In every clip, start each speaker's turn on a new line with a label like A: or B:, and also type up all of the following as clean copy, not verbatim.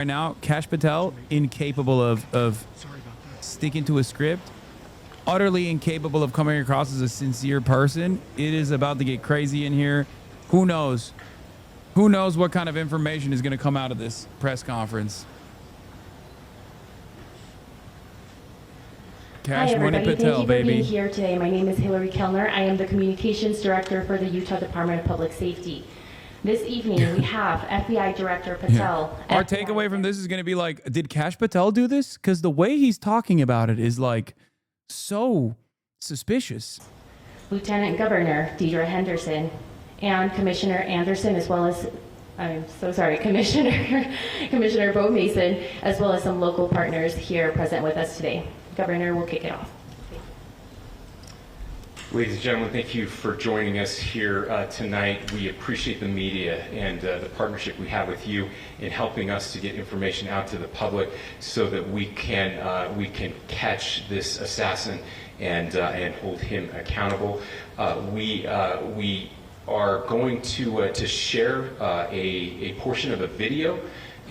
A: Right now, Kash Patel, incapable of sticking to a script, utterly incapable of coming across as a sincere person. It is about to get crazy in here. Who knows? Who knows what kind of information is going to come out of this press conference? Cash Money Patel,
B: thank you for
A: baby.
B: being here today. My name is Hillary Kellner. I am the Communications Director for the Utah Department of Public Safety. This evening, we have FBI Director Patel.
A: Yeah. Our takeaway from this is going to be like, did Kash Patel do this? Because the way he's talking about it is like so suspicious.
B: Lieutenant Governor Deidre Henderson and Commissioner Anderson, as well as, I'm so sorry, Commissioner Bo Mason, as well as some local partners here present with us today. Governor, we'll kick it off.
C: Ladies and gentlemen, thank you for joining us here tonight. We appreciate the media and the partnership we have with you in helping us to get information out to the public so that we can catch this assassin and hold him accountable. We are going to share a portion of a video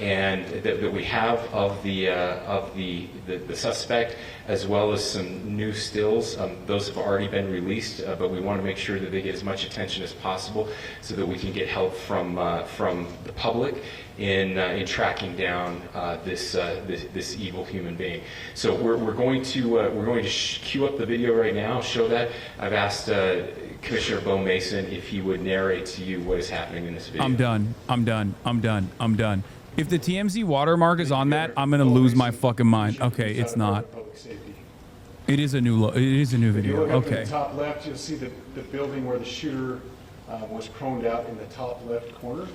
C: and that we have of the suspect, as well as some new stills. Those have already been released, but we want to make sure that they get as much attention as possible, so that we can get help from the public in tracking down this evil human being. So we're going to cue up the video right now. Show that. I've asked Commissioner Bo Mason if he would narrate to you what is happening in this video.
A: I'm done. If the TMZ watermark is on that, I'm gonna lose my fucking mind. Okay, it's not. It is a new video.
D: If you look up
A: Okay.
D: in the top left, you'll see the building where the shooter was proned out in the top left corner.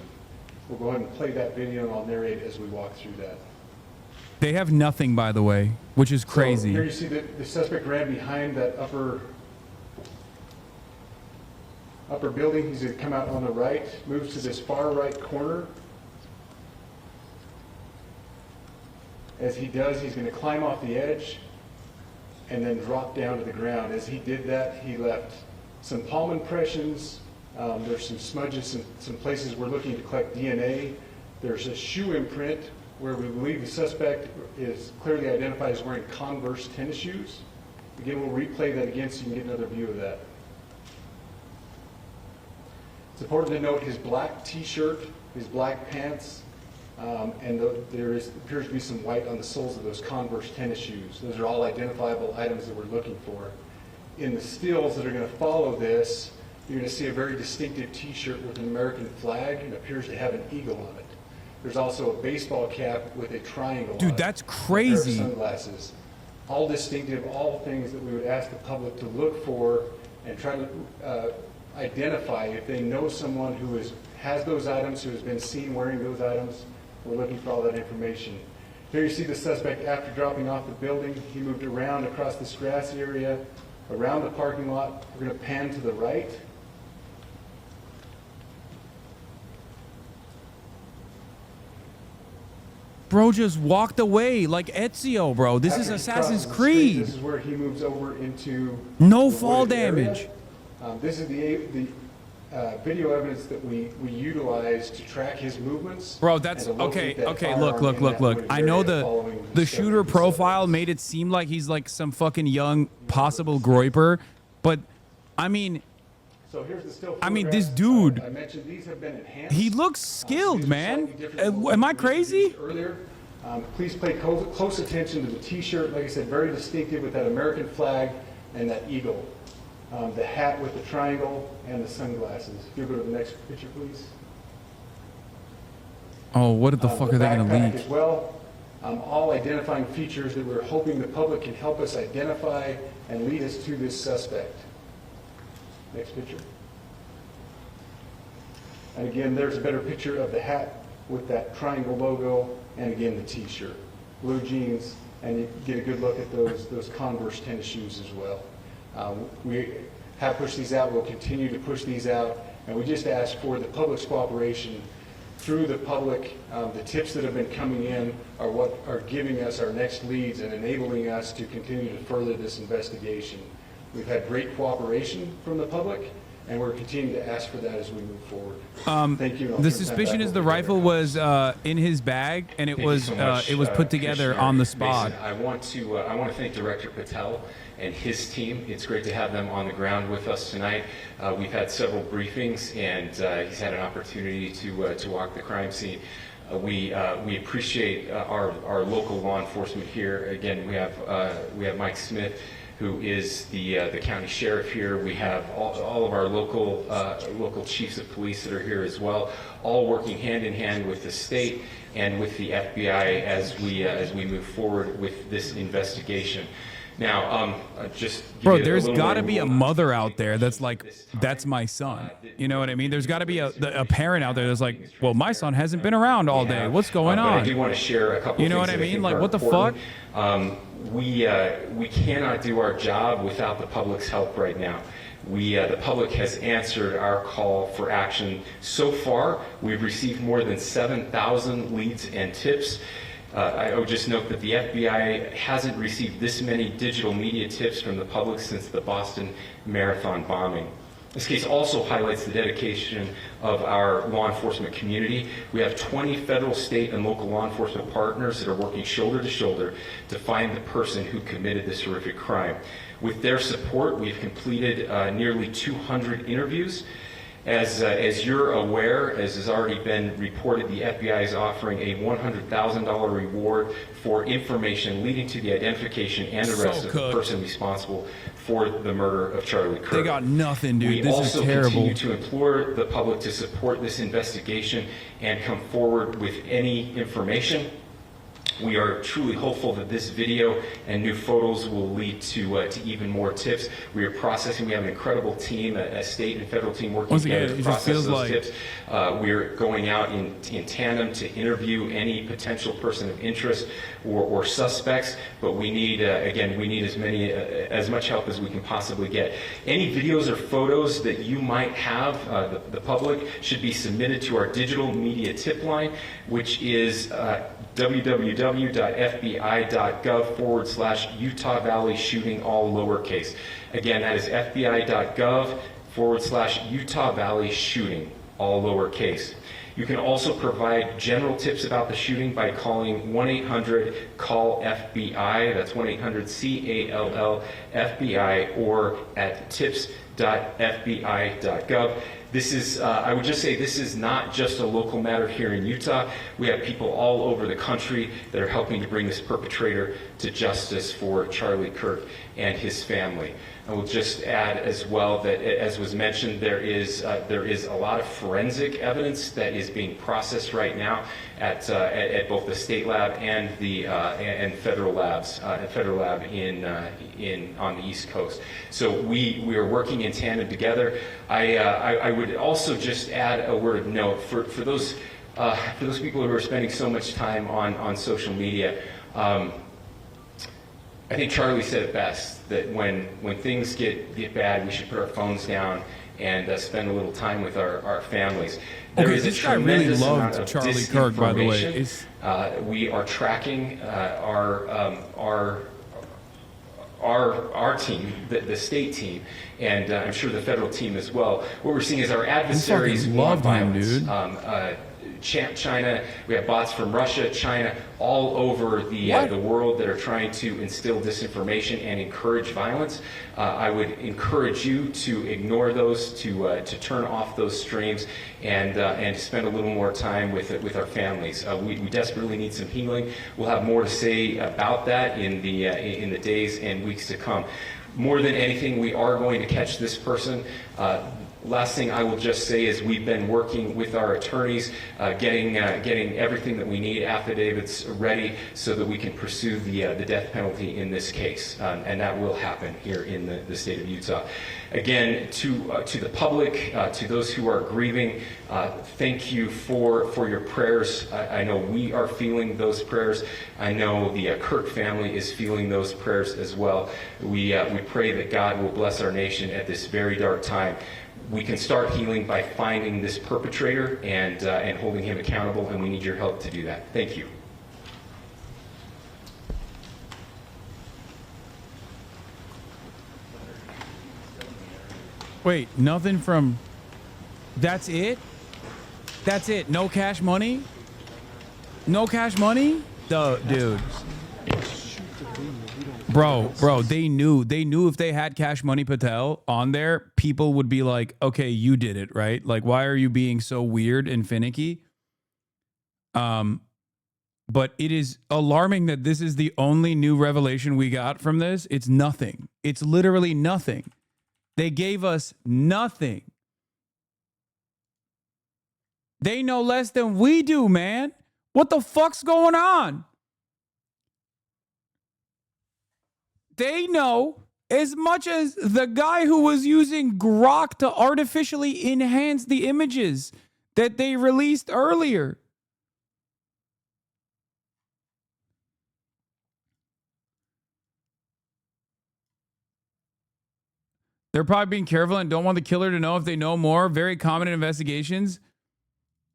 D: We'll go ahead and play that video, and I'll narrate as we walk through that.
A: They have nothing, by the way, which is crazy.
D: So here you see the suspect ran behind that upper building. He's going to come out on the right, moves to this far right corner. As he does, he's going to climb off the edge and then drop down to the ground. As he did that, he left some palm impressions. There's some smudges, some places we're looking to collect DNA. There's a shoe imprint where we believe the suspect is clearly identified as wearing Converse tennis shoes. Again, we'll replay that again so you can get another view of that. It's important to note his black t-shirt, his black pants, and there appears to be some white on the soles of those Converse tennis shoes. Those are all identifiable items that we're looking for. In the stills that are going to follow this, you're going to see a very distinctive t-shirt with an American flag and appears to have an eagle on it. There's also a baseball cap with a triangle on it.
A: Dude, that's crazy.
D: A pair of sunglasses. All distinctive, all things that we would ask the public to look for and try to identify if they know someone who has those items, who has been seen wearing those items. We're looking for all that information. Here you see the suspect after dropping off the building. He moved around across this grassy area, around the parking lot. We're going to pan to the right.
A: Bro just walked away like Ezio, bro. This is Assassin's Creed.
D: This is where he moves over into
A: no fall damage.
D: This is the video evidence that we utilize to track his movements.
A: Bro, that's okay. Okay, look. I know the shooter profile made it seem like he's like some fucking young possible groiper, but I mean,
D: so here's the still
A: this dude,
D: I mentioned these have been enhanced.
A: he looks skilled, man. Am I crazy?
D: Earlier, please pay close attention to the t-shirt. Like I said, very distinctive with that American flag and that eagle. The hat with the triangle and the sunglasses. If you go to the next picture, please.
A: Oh, what the fuck are they going to leak?
D: As well, all identifying features that we're hoping the public can help us identify and lead us to this suspect. Next picture. And again, there's a better picture of the hat with that triangle logo, and again, the t-shirt. Blue jeans, and you get a good look at those Converse tennis shoes as well. We have pushed these out. We'll continue to push these out. And we just ask for the public's cooperation through the public. The tips that have been coming in are what are giving us our next leads and enabling us to continue to further this investigation. We've had great cooperation from the public, and we're continuing to ask for that as we move forward. Thank you. and I'll
A: The
D: turn that
A: suspicion
D: back
A: is the
D: over to
A: rifle was in his bag, and it
C: Thank you
A: was
C: so much,
A: put together
C: Commissioner
A: on the spot.
C: Mason. I want to thank Director Patel and his team. It's great to have them on the ground with us tonight. We've had several briefings, and he's had an opportunity to walk the crime scene. We appreciate our local law enforcement here. Again, we have Mike Smith, who is the county sheriff here. We have all of our local chiefs of police that are here as well, all working hand in hand with the state and with the FBI as we move forward with this investigation. Now, just
A: Bro, there's got to be a mother out there that's like, that's my son. You know what I mean? There's got to be a parent out there that's like, well, my son hasn't been around all day. What's going
C: But I
A: on?
C: do want to share a couple.
A: You know
C: things
A: what I
C: that
A: mean?
C: think
A: Like,
C: are
A: what the
C: important.
A: fuck?
C: We cannot do our job without the public's help right now. The public has answered our call for action. So far, we've received more than 7,000 leads and tips. I would just note that the FBI hasn't received this many digital media tips from the public since the Boston Marathon bombing. This case also highlights the dedication of our law enforcement community. We have 20 federal, state, and local law enforcement partners that are working shoulder to shoulder to find the person who committed this horrific crime. With their support, we've completed nearly 200 interviews. As you're aware, as has already been reported, the FBI is offering a $100,000 reward for information leading to the identification and arrest of the person responsible for the murder of Charlie Kirk.
A: They got nothing, dude.
C: We
A: This
C: also
A: is terrible.
C: continue to implore the public to support this investigation and come forward with any information. We are truly hopeful that this video and new photos will lead to even more tips. We are processing. We have an incredible team, a state and federal team working
A: Once again,
C: together to
A: it just
C: process
A: feels
C: those
A: like-
C: tips. We're going out in tandem to interview any potential person of interest or suspects. But we need, again, we need as much help as we can possibly get. Any videos or photos that you might have, the public, should be submitted to our digital media tip line, which is www.fbi.gov/Utah Valley shooting, all lowercase. Again, that is fbi.gov/Utah Valley shooting, all lowercase. You can also provide general tips about the shooting by calling 1-800-CALL-FBI. That's 1-800-CALL-FBI, or at tips.fbi.gov. This is, I would just say, this is not just a local matter here in Utah. We have people all over the country that are helping to bring this perpetrator to justice for Charlie Kirk and his family. I will just add as well that, as was mentioned, there is a lot of forensic evidence that is being processed right now at both the state lab and the federal labs, federal lab on the East Coast. So we are working in tandem together. I would also just add a word of note for those people who are spending so much time on social media. I think Charlie said it best, that when things get bad, we should put our phones down and spend a little time with our families. There
A: Okay,
C: is
A: this
C: a
A: guy really
C: tremendous
A: loved
C: amount of
A: Charlie Kirk, by the way.
C: disinformation. We are tracking our team, the state team, and I'm sure the federal team as well. What we're seeing is our adversaries want
A: loved him,
C: violence.
A: dude.
C: China, we have bots from Russia, China, all over the world that are trying to instill disinformation and encourage violence. I would encourage you to ignore those, to turn off those streams, and spend a little more time with our families. We desperately need some healing. We'll have more to say about that in the days and weeks to come. More than anything, we are going to catch this person. Last thing I will just say is we've been working with our attorneys, getting everything that we need, affidavits ready, so that we can pursue the death penalty in this case, and that will happen here in the state of Utah. Again, to the public, to those who are grieving, thank you for your prayers. I know we are feeling those prayers. I know the Kirk family is feeling those prayers as well. We pray that God will bless our nation at this very dark time. We can start healing by finding this perpetrator and holding him accountable, and we need your help to do that. Thank you.
A: Wait, nothing from... That's it? That's it? No cash money? No cash money? Dude. Bro, they knew if they had Cash Money Patel on there, people would be like, okay, you did it, right? Like, why are you being so weird and finicky? But it is alarming that this is the only new revelation we got from this. It's nothing. It's literally nothing. They gave us nothing. They know less than we do, man. What the fuck's going on? They know as much as the guy who was using Grok to artificially enhance the images that they released earlier. They're probably being careful and don't want the killer to know if they know more. Very common in investigations.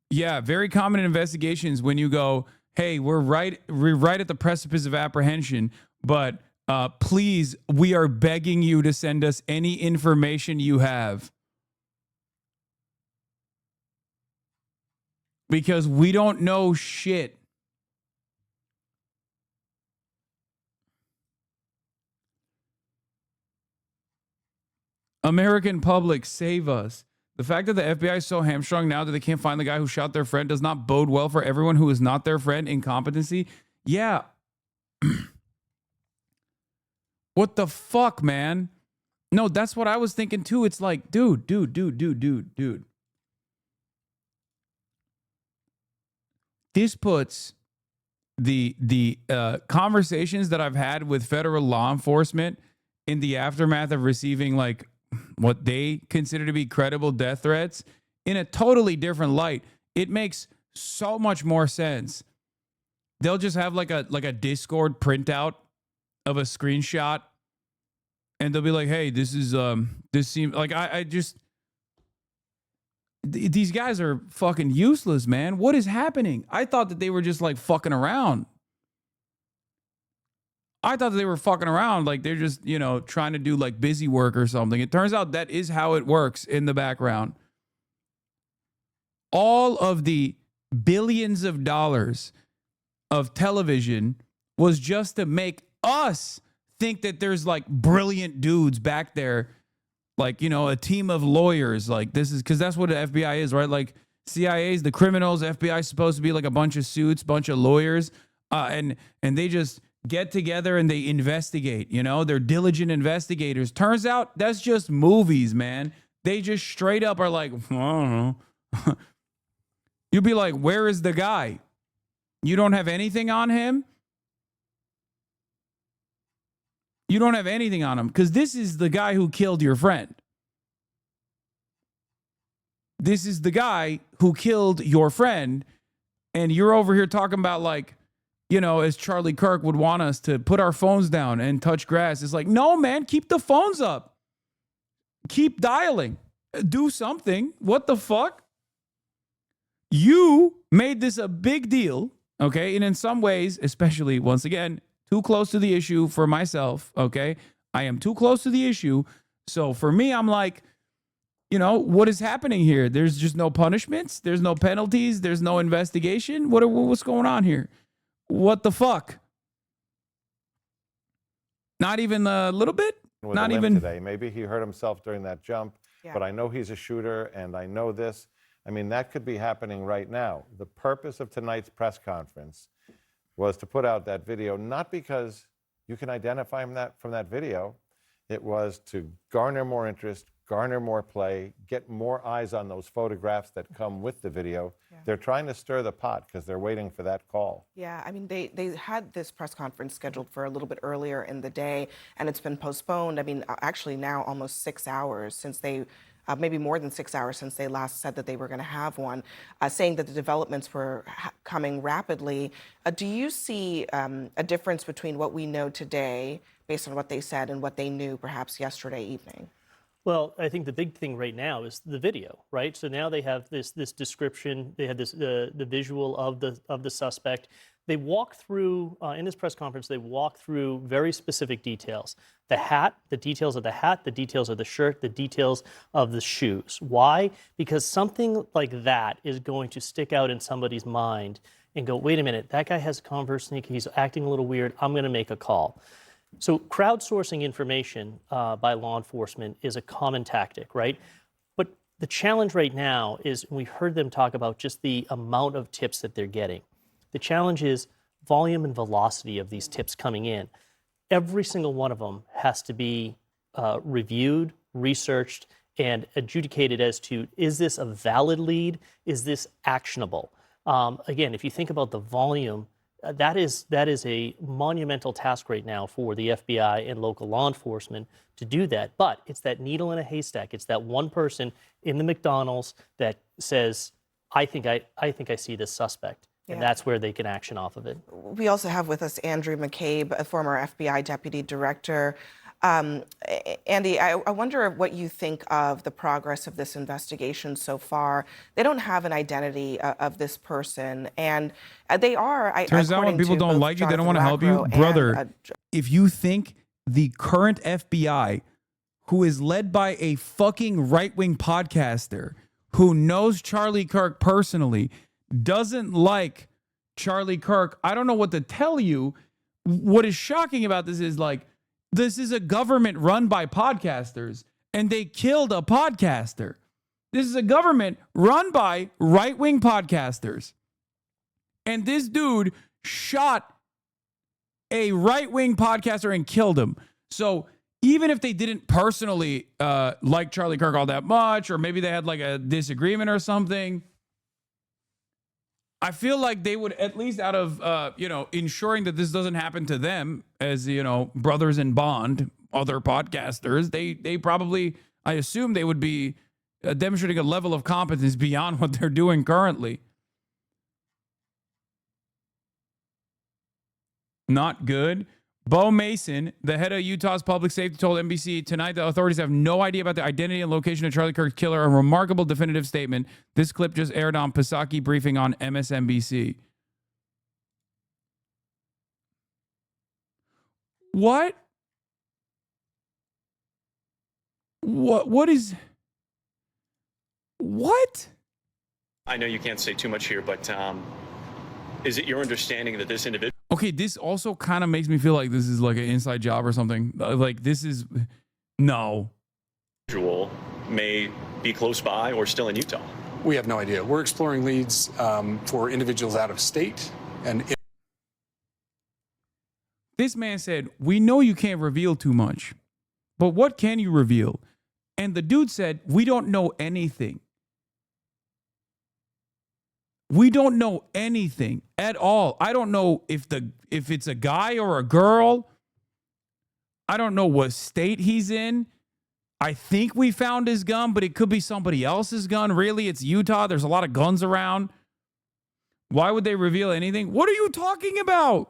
A: Yeah, very common in investigations when you go, hey, we're right at the precipice of apprehension, but please, we are begging you to send us any information you have. Because we don't know shit. American public, save us. The fact that the FBI is so hamstrung now that they can't find the guy who shot their friend does not bode well for everyone who is not their friend. Incompetency. Yeah. What the fuck, man? No, that's what I was thinking too. It's like, dude. This puts the conversations that I've had with federal law enforcement in the aftermath of receiving like what they consider to be credible death threats in a totally different light. It makes so much more sense. They'll just have like a Discord printout of a screenshot and they'll be like, hey, this seems like I just these guys are fucking useless, man. What is happening? I thought that they were just like fucking around. I thought that they were fucking around, like they're just, trying to do like busy work or something. It turns out that is how it works in the background. All of the billions of dollars of television was just to make us think that there's like brilliant dudes back there, like, a team of lawyers. Like this is because that's what the FBI is, right? Like CIA is the criminals. FBI is supposed to be like a bunch of suits, bunch of lawyers, and they just get together and they investigate, they're diligent investigators. Turns out that's just movies, man. They just straight up are like, I don't know. You'd be like, where is the guy? You don't have anything on him? You don't have anything on him because this is the guy who killed your friend. This is the guy who killed your friend. And you're over here talking about like, as Charlie Kirk would want us to put our phones down and touch grass. It's like, no, man, keep the phones up. Keep dialing. Do something. What the fuck? You made this a big deal, okay? And in some ways, especially, once again, too close to the issue for myself, okay? I am too close to the issue. So for me, I'm like, what is happening here? There's just no punishments. There's no penalties. There's no investigation. What's going on here? What the fuck? Not even a little bit? Not even
E: today. Maybe he hurt himself during that jump, but I know he's a shooter and I know this. I mean, that could be happening right now. The purpose of tonight's press conference was to put out that video, not because you can identify him from that video. It was to garner more interest, garner more play, get more eyes on those photographs that come with the video. Yeah. They're trying to stir the pot because they're waiting for that call.
F: Yeah, I mean, they had this press conference scheduled for a little bit earlier in the day, and it's been postponed. I mean, actually now almost 6 hours since they, maybe more than 6 hours since they last said that they were going to have one, saying that the developments were coming rapidly. Do you see a difference between what we know today, based on what they said, and what they knew perhaps yesterday evening?
G: Well, I think the big thing right now is the video, right? So now they have this description, they had this the visual of the suspect. they walk through, in this press conference, they walk through very specific details. The hat, the details of the hat, the details of the shirt, the details of the shoes. Why? Because something like that is going to stick out in somebody's mind and go, wait a minute, that guy has a Converse sneaker, he's acting a little weird, I'm going to make a call. So crowdsourcing information by law enforcement is a common tactic, right? But the challenge right now is, we heard them talk about just the amount of tips that they're getting. The challenge is volume and velocity of these tips coming in. Every single one of them has to be reviewed, researched, and adjudicated as to, is this a valid lead? Is this actionable? Again, if you think about the volume, that is a monumental task right now for the FBI and local law enforcement to do that. But it's that needle in a haystack. It's that one person in the McDonald's that says, I think I see this suspect. And that's where they can action off of it.
F: We also have with us Andrew McCabe, a former FBI deputy director. Andy, I wonder what you think of the progress of this investigation so far. They don't have an identity of this person, and they are.
A: Turns out when people don't like you, they don't want to help you. Brother, if you think the current FBI, who is led by a fucking right-wing podcaster who knows Charlie Kirk personally, doesn't like Charlie Kirk, I don't know what to tell you. What is shocking about this is, like, this is a government run by podcasters, and they killed a podcaster. This is a government run by right-wing podcasters. And this dude shot a right-wing podcaster and killed him. So even if they didn't personally like Charlie Kirk all that much, or maybe they had like a disagreement or something, I feel like they would, at least out of, ensuring that this doesn't happen to them as, brothers in bond, other podcasters, they probably, I assume they would be demonstrating a level of competence beyond what they're doing currently. Not good. Bo Mason, the head of Utah's public safety, told NBC tonight the authorities have no idea about the identity and location of Charlie Kirk's killer. A remarkable definitive statement. This clip just aired on Psaki briefing on MSNBC. What? What is... What?
H: I know you can't say too much here, but is it your understanding that this individual...
A: Okay, this also kind of makes me feel like this is like an inside job or something. Like, this is... No.
H: ...may be close by or still in Utah?
I: We have no idea. We're exploring leads for individuals out of state. And
A: this man said, we know you can't reveal too much, but what can you reveal? And the dude said, we don't know anything. We don't know anything at all. I don't know if it's a guy or a girl. I don't know what state he's in. I think we found his gun, but it could be somebody else's gun. Really, it's Utah. There's a lot of guns around. Why would they reveal anything? What are you talking about?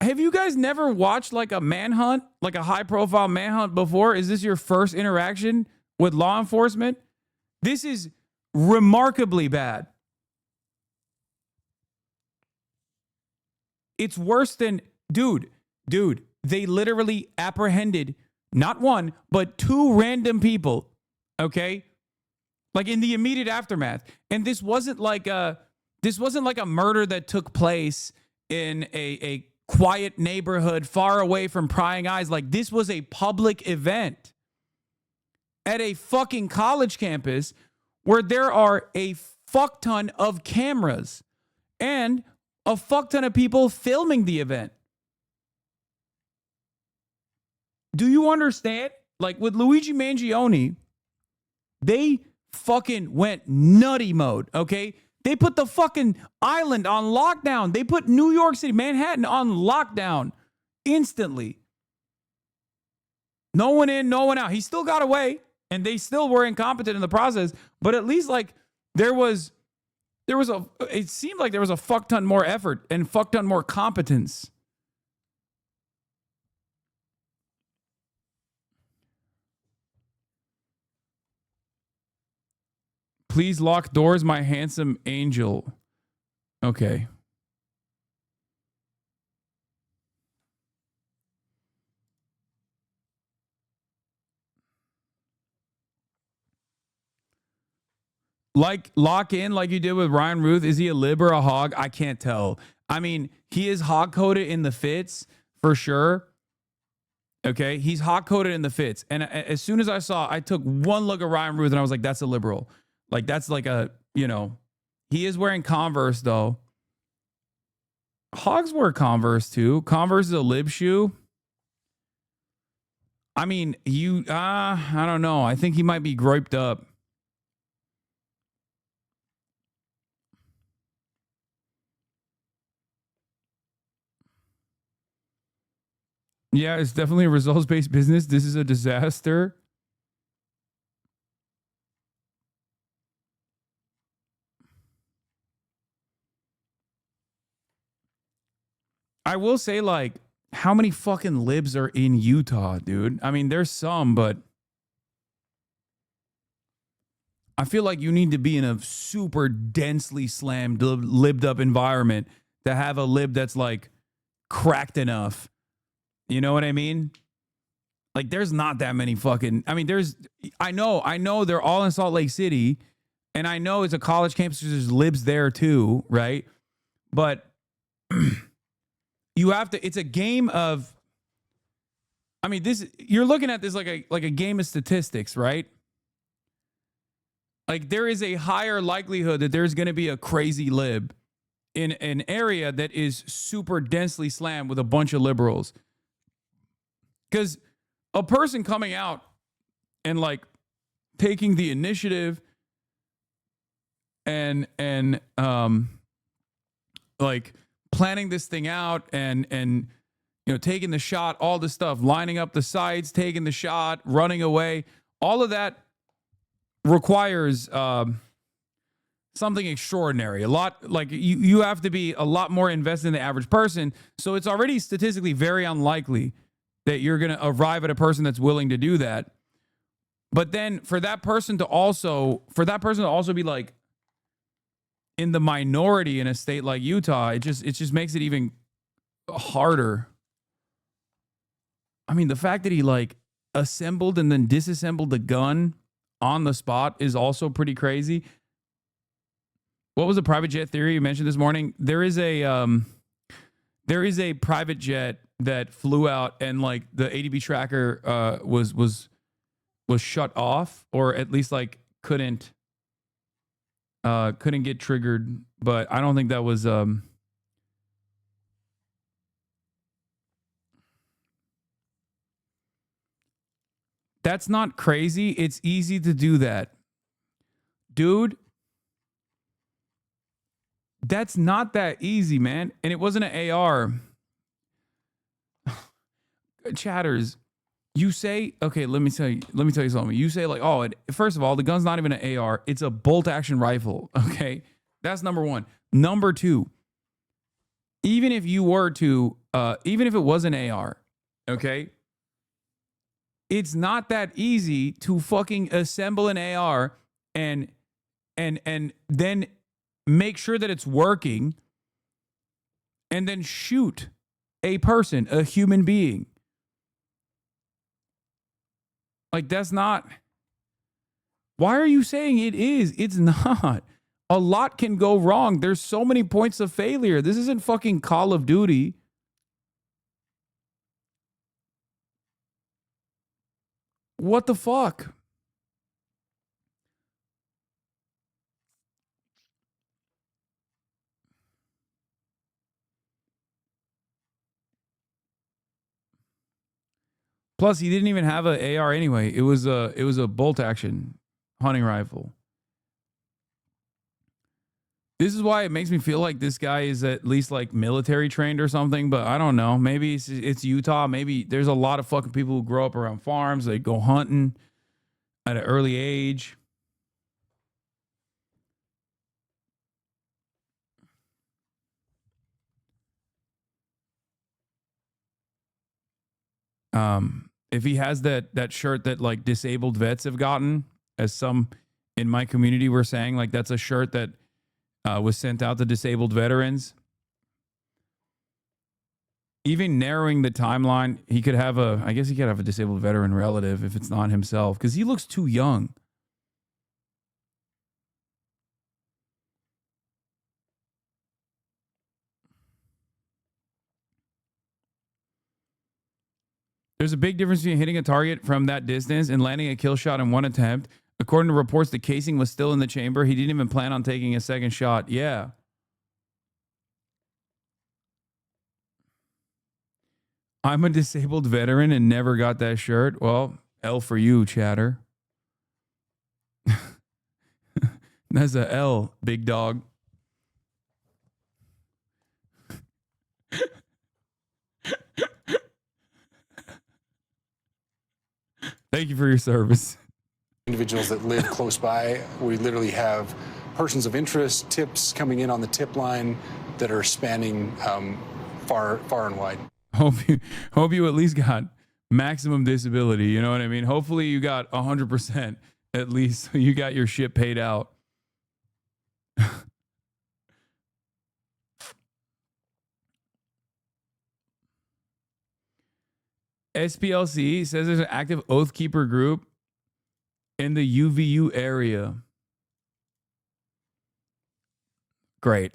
A: Have you guys never watched like a manhunt, like a high-profile manhunt before? Is this your first interaction with law enforcement? This is remarkably bad. It's worse than, dude, they literally apprehended not one, but two random people, okay? Like in the immediate aftermath. And this wasn't like a murder that took place in a quiet neighborhood far away from prying eyes. Like, this was a public event at a fucking college campus where there are a fuck ton of cameras and a fuck ton of people filming the event. Do you understand? Like, with Luigi Mangione, they fucking went nutty mode, okay? They put the fucking island on lockdown. They put New York City, Manhattan on lockdown instantly. No one in, no one out. He still got away, and they still were incompetent in the process, but at least like it seemed like there was a fuck ton more effort and fuck ton more competence. Please lock doors, my handsome angel. Okay. Like lock in like you did with Ryan Ruth. Is he a lib or a hog? I can't tell. I mean, he is hog coded in the fits for sure. Okay, he's hot coded in the fits. And as soon as I took one look at Ryan Ruth and I was like, that's a liberal. Like, that's like a, you know, he is wearing Converse though. Hogs wear Converse too. Converse is a lib shoe. I mean, I don't know. I think he might be griped up. Yeah, it's definitely a results-based business. This is a disaster. I will say, like, how many fucking libs are in Utah, dude? I mean, there's some, but I feel like you need to be in a super densely slammed, libbed up environment to have a lib that's like cracked enough. You know what I mean? Like, there's not that many fucking. I mean, I know they're all in Salt Lake City, and I know it's a college campus. There's libs there too, right? But you have to. It's a game of. I mean, you're looking at this like a game of statistics, right? Like, there is a higher likelihood that there's going to be a crazy lib in an area that is super densely slammed with a bunch of liberals. Because a person coming out and like taking the initiative and like planning this thing out and you know, taking the shot, all the stuff, lining up the sides, taking the shot, running away, all of that requires something extraordinary. A lot, like you have to be a lot more invested in the average person. So it's already statistically very unlikely that you're going to arrive at a person that's willing to do that. But then for that person to also be like in the minority in a state like Utah, it just makes it even harder. I mean, the fact that he like assembled and then disassembled the gun on the spot is also pretty crazy. What was the private jet theory you mentioned this morning? There is a private jet that flew out and like the ADB tracker was shut off, or at least like couldn't get triggered. But I don't think that was that's not crazy. It's easy to do that. Dude, that's not that easy, man. And it wasn't an AR. Chatters, you say, okay, let me tell you something. You say like, oh, first of all, the gun's not even an AR. It's a bolt action rifle. Okay. That's number one. Number two, even if you were to, even if it was an AR, okay, it's not that easy to fucking assemble an AR and then make sure that it's working and then shoot a person, a human being. Like, that's not. Why are you saying it is? It's not. A lot can go wrong. There's so many points of failure. This isn't fucking Call of Duty. What the fuck? Plus, he didn't even have an AR anyway. It was a bolt action hunting rifle. This is why it makes me feel like this guy is at least like military trained or something, but I don't know. Maybe it's Utah. Maybe there's a lot of fucking people who grow up around farms. They go hunting at an early age. If he has that shirt that like disabled vets have gotten, as some in my community were saying like that's a shirt that was sent out to disabled veterans. Even narrowing the timeline, he could have I guess he could have a disabled veteran relative if it's not himself, because he looks too young. There's a big difference between hitting a target from that distance and landing a kill shot in one attempt. According to reports, the casing was still in the chamber. He didn't even plan on taking a second shot. Yeah. I'm a disabled veteran and never got that shirt. Well, L for you, chatter. That's a L, big dog. Thank you for your service.
I: Individuals that live close by, we literally have persons of interest, tips coming in on the tip line that are spanning far and wide.
A: Hope you at least got maximum disability. You know what I mean? Hopefully you got 100% at least. So you got your shit paid out. SPLC says there's an active Oath Keeper group in the UVU area. Great.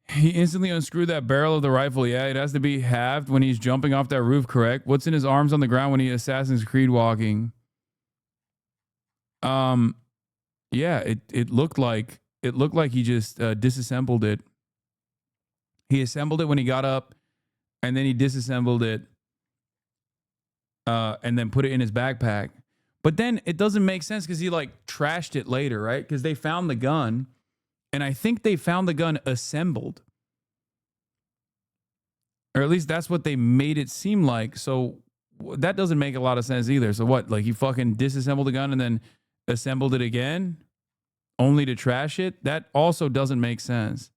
A: He instantly unscrewed that barrel of the rifle. Yeah, it has to be halved when he's jumping off that roof, correct? What's in his arms on the ground when he Assassin's Creed walking? Yeah, it looked like he just disassembled it. He assembled it when he got up, and then he disassembled it, and then put it in his backpack. But then it doesn't make sense because he like trashed it later, right? Because they found the gun. And I think they found the gun assembled. Or at least that's what they made it seem like. So that doesn't make a lot of sense either. So what? Like he fucking disassembled the gun and then assembled it again? Only to trash it? That also doesn't make sense.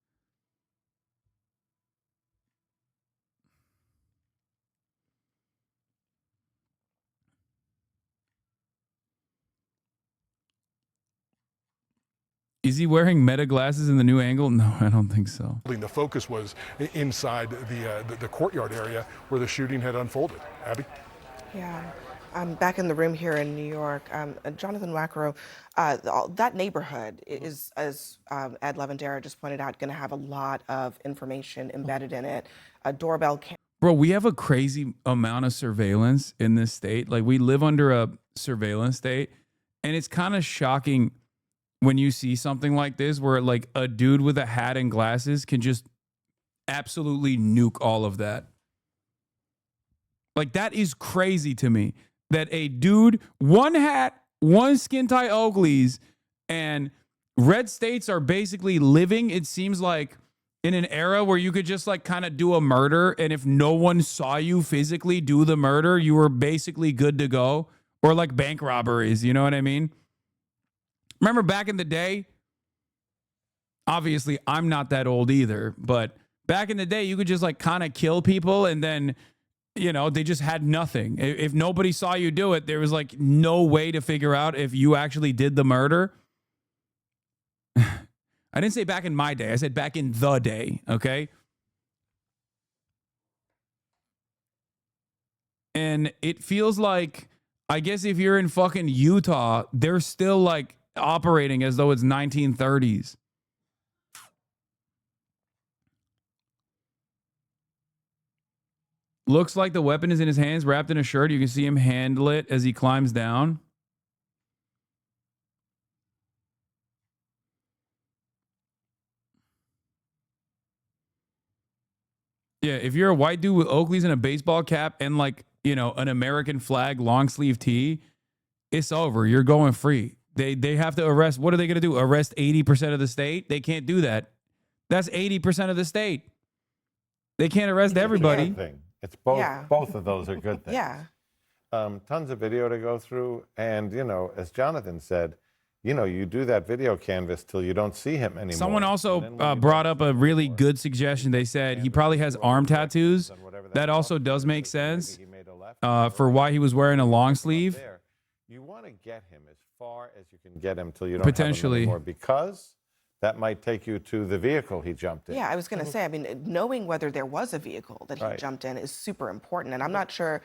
A: Is he wearing meta glasses in the new angle? No, I don't think so.
J: The focus was inside the courtyard area where the shooting had unfolded. Abby?
F: Yeah. Back in the room here in New York, Jonathan Wackero, that neighborhood is, as Ed Lavandera just pointed out, going to have a lot of information embedded in it. A doorbell cam.
A: Bro, we have a crazy amount of surveillance in this state. Like we live under a surveillance state, and it's kind of shocking when you see something like this where like a dude with a hat and glasses can just absolutely nuke all of that. Like that is crazy to me that a dude, one hat, one skin tight Oakleys, and red states are basically living, it seems like, in an era where you could just like kind of do a murder, and if no one saw you physically do the murder, you were basically good to go. Or like bank robberies, you know what I mean? Remember back in the day, obviously I'm not that old either, but back in the day, you could just like kind of kill people and then, you know, they just had nothing. If nobody saw you do it, there was like no way to figure out if you actually did the murder. I didn't say back in my day. I said back in the day, okay? And it feels like, I guess if you're in fucking Utah, they're still like operating as though it's 1930s. Looks like the weapon is in his hands, wrapped in a shirt. You can see him handle it as he climbs down. Yeah, if you're a white dude with Oakleys and a baseball cap and like, you know, an American flag long sleeve tee, it's over. You're going free. They have to arrest. What are they going to do? Arrest 80% of the state? They can't do that. That's 80% of the state. They can't arrest everybody.
E: It's both.
F: Yeah.
E: Both of those are good things.
F: Yeah.
E: Tons of video to go through, and you know, as Jonathan said, you do that video canvas till you don't see him anymore.
A: Someone also
E: And then when you
A: brought
E: don't
A: up
E: see
A: a
E: him
A: really
E: anymore,
A: good suggestion. They said he probably has arm tattoos. That also does make sense for why he was wearing a long sleeve.
E: You want to get him as far as you can get him till you don't have
A: Potentially.
E: him anymore, because that might take you to the vehicle he jumped in.
F: Yeah, I was going to say, I mean, knowing whether there was a vehicle that he
E: Right.
F: jumped in is super important. And I'm not sure,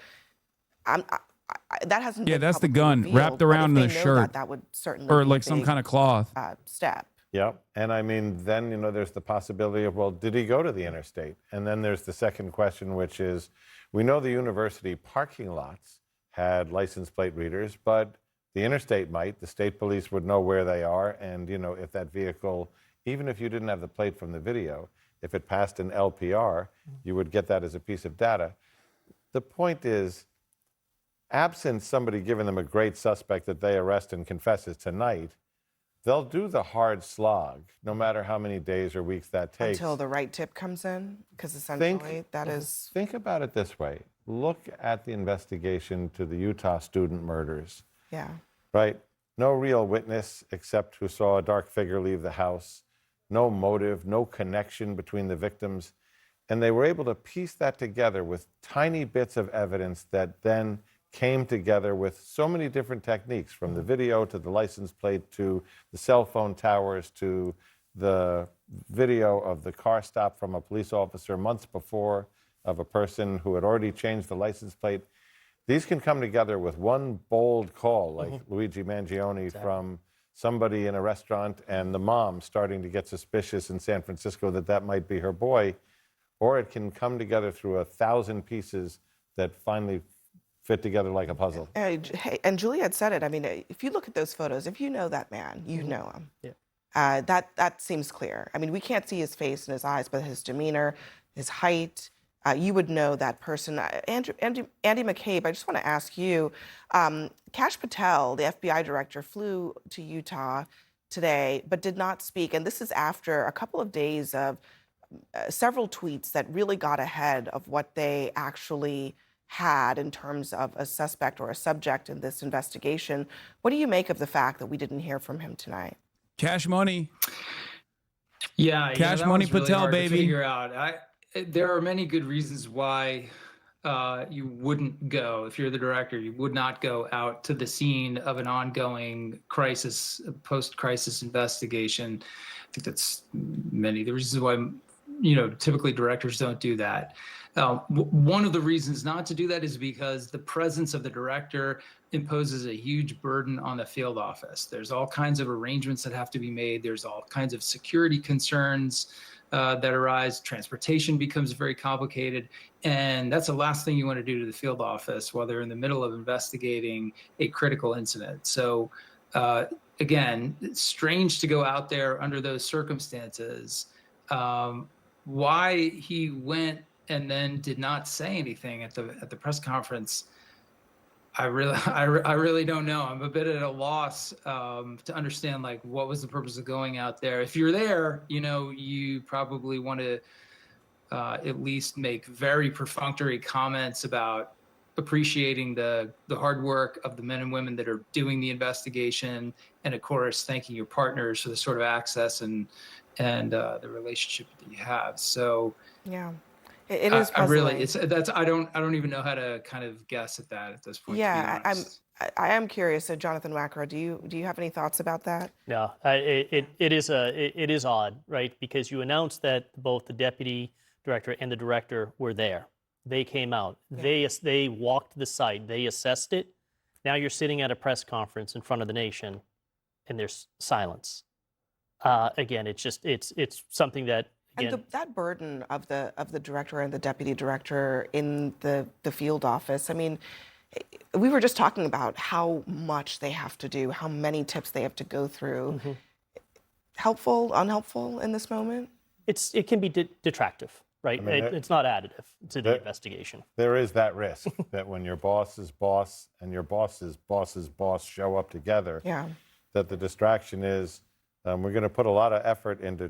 F: that hasn't
A: Yeah,
F: been
A: that's the
F: publicly
A: gun
F: revealed,
A: wrapped
F: but
A: around
F: if
A: the
F: they know
A: shirt.
F: that would certainly
A: Or
F: be
A: like
F: a
A: some
F: big,
A: kind of cloth.
F: step.
E: Yep. And I mean, then, there's the possibility of, well, did he go to the interstate? And then there's the second question, which is, we know the university parking lots had license plate readers, but the interstate might. The state police would know where they are. And, if that vehicle, even if you didn't have the plate from the video, if it passed an LPR, you would get that as a piece of data. The point is, absent somebody giving them a great suspect that they arrest and confesses tonight, they'll do the hard slog, no matter how many days or weeks that takes.
F: Until the right tip comes in, because essentially that is...
E: Think about it this way. Look at the investigation to the Utah student murders.
F: Yeah.
E: Right? No real witness except who saw a dark figure leave the house. No motive, no connection between the victims. And they were able to piece that together with tiny bits of evidence that then came together with so many different techniques, from the video to the license plate to the cell phone towers to the video of the car stop from a police officer months before of a person who had already changed the license plate. These can come together with one bold call, like Luigi Mangione from somebody in a restaurant and the mom starting to get suspicious in San Francisco that might be her boy, or it can come together through 1,000 pieces that finally fit together like a puzzle.
F: Hey, and Juliet said it. I mean, if you look at those photos, if you know that man, you know him.
G: Yeah.
F: That seems clear. I mean, we can't see his face and his eyes, but his demeanor, his height, you would know that person. Andy McCabe, I just want to ask you, Kash Patel, the FBI director, flew to Utah today, but did not speak. And this is after a couple of days of several tweets that really got ahead of what they actually had in terms of a suspect or a subject in this investigation. What do you make of the fact that we didn't hear from him tonight?
A: Cash money.
K: Yeah,
A: Cash
K: that
A: money
K: one's really
A: Patel,
K: hard to
A: baby.
K: figure out. There are many good reasons why you wouldn't go. If you're the director, you would not go out to the scene of an ongoing crisis, post-crisis investigation. I think that's many of the reasons why, typically directors don't do that. One of the reasons not to do that is because the presence of the director imposes a huge burden on the field office. There's all kinds of arrangements that have to be made. There's all kinds of security concerns that arise. Transportation becomes very complicated. And that's the last thing you want to do to the field office while they're in the middle of investigating a critical incident. So again, it's strange to go out there under those circumstances. Why he went and then did not say anything at the press conference, I really don't know. I'm a bit at a loss to understand, like, what was the purpose of going out there. If you're there, you probably want to at least make very perfunctory comments about appreciating the hard work of the men and women that are doing the investigation, and of course thanking your partners for the sort of access and the relationship that you have. So
F: yeah. It is puzzling.
K: I don't even know how to kind of guess at that at this point.
F: Yeah,
K: to be honest.
F: I am curious. So Jonathan Wackrow, do you have any thoughts about that?
G: No, it is odd, right? Because you announced that both the deputy director and the director were there. They came out. Yeah. They walked the site. They assessed it. Now you're sitting at a press conference in front of the nation, and there's silence. Again, it's something that. Again,
F: and that burden of the director and the deputy director in the field office. I mean, we were just talking about how much they have to do, how many tips they have to go through. Mm-hmm. Helpful, unhelpful in this moment?
G: It can be detractive, right? I mean, it's not additive to the investigation.
E: There is that risk that when your boss's boss and your boss's boss's boss show up together, that the distraction is we're going to put a lot of effort into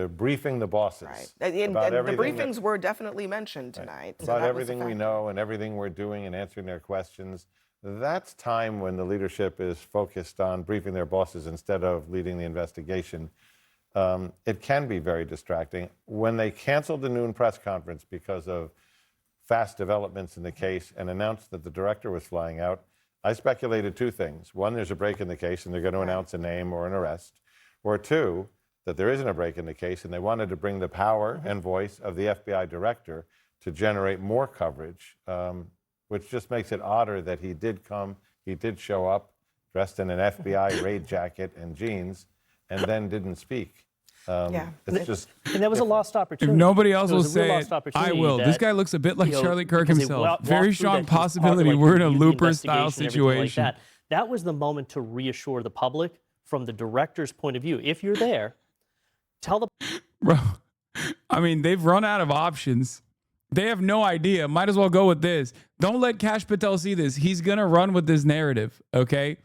E: briefing the bosses.
F: Right. And the briefings were definitely mentioned tonight.
E: Right. So about everything we know and everything we're doing and answering their questions. that's time when the leadership is focused on briefing their bosses instead of leading the investigation. It can be very distracting. When they canceled the noon press conference because of fast developments in the case and announced that the director was flying out, I speculated two things. One, there's a break in the case and they're going to announce a name or an arrest. Or two, that there isn't a break in the case and they wanted to bring the power and voice of the FBI director to generate more coverage, which just makes it odder that he did show up dressed in an FBI raid jacket and jeans and then didn't speak. It's just
G: And that was a lost opportunity.
A: If nobody else
G: It
A: will
G: was a real
A: say
G: lost
A: it,
G: opportunity
A: I will.
G: that,
A: This guy looks a bit like
G: you know,
A: Charlie Kirk
G: because they
A: himself.
G: walked
A: Very
G: through
A: strong
G: that he was part of,
A: possibility
G: like,
A: we're in a
G: reviewed the
A: Looper style
G: investigation and everything like
A: situation.
G: that. That was the moment to reassure the public from the director's point of view. If you're there, tell the
A: Bro, I mean, they've run out of options. They have no idea. Might as well go with this. Don't let Kash Patel see this. He's going to run with this narrative, okay?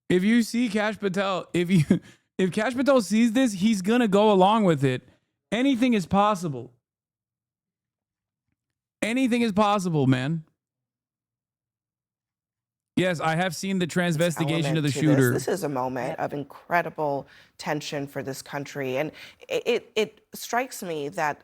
A: If you see Kash Patel, if Kash Patel sees this, he's going to go along with it. Anything is possible. Anything is possible, man. Yes, I have seen the transvestigation of the shooter.
F: This is a moment of incredible tension for this country. And it strikes me that,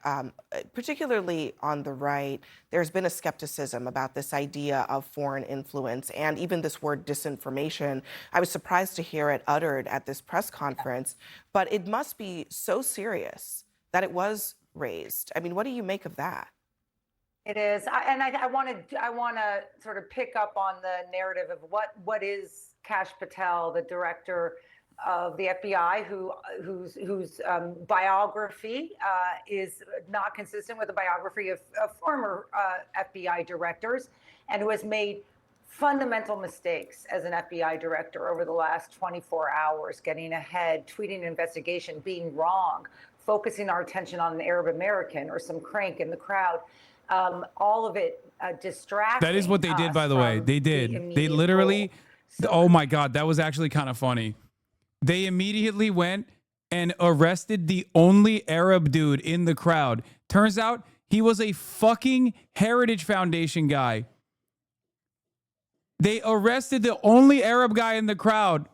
F: particularly on the right, there's been a skepticism about this idea of foreign influence and even this word disinformation. I was surprised to hear it uttered at this press conference, but it must be so serious that it was raised. I mean, what do you make of that?
L: It is, I want to sort of pick up on the narrative of what is Kash Patel, the director of the FBI, whose biography is not consistent with the biography of former FBI directors, and who has made fundamental mistakes as an FBI director over the last 24 hours, getting ahead, tweeting an investigation, being wrong, focusing our attention on an Arab American or some crank in the crowd. All of it distracting.
A: That is what they did, by the way. They did. They literally, oh my God, that was actually kind of funny. They immediately went and arrested the only Arab dude in the crowd. Turns out he was a fucking Heritage Foundation guy. They arrested the only Arab guy in the crowd.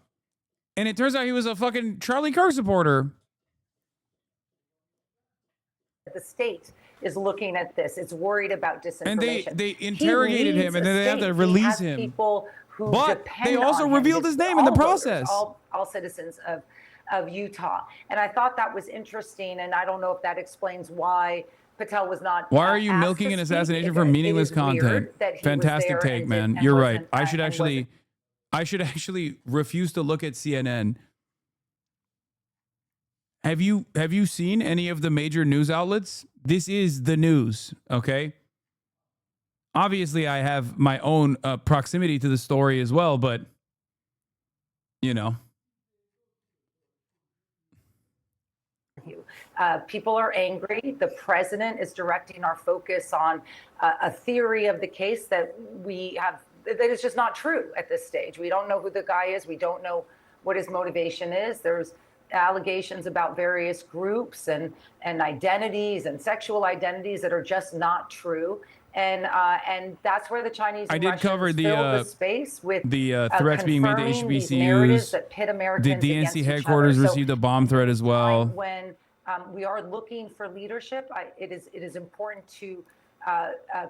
A: And it turns out he was a fucking Charlie Kirk supporter.
L: The state is looking at this. It's worried about disinformation.
A: And they interrogated him, and then they have to release him.
L: People who
A: but
L: depend
A: they also
L: on him.
A: revealed his name in the process.
L: All citizens of Utah. And I thought that was interesting, and I don't know if that explains why Patel was not.
A: Why are you milking an assassination for meaningless content? Fantastic take, man. You're right. I should actually refuse to look at CNN. Have you seen any of the major news outlets? This is the news, okay? Obviously, I have my own proximity to the story as well, but, you know.
L: People are angry. The president is directing our focus on a theory of the case that is just not true at this stage. We don't know who the guy is. We don't know what his motivation is. There's allegations about various groups and identities and sexual identities that are just not true. And that's where the Chinese and Russians
A: cover
L: fill the space with
A: the threats being made to HBCUs.
L: That pit
A: The
L: Americans against
A: DNC
L: each
A: headquarters
L: other.
A: received a bomb threat as well.
L: When we are looking for leadership, it is important to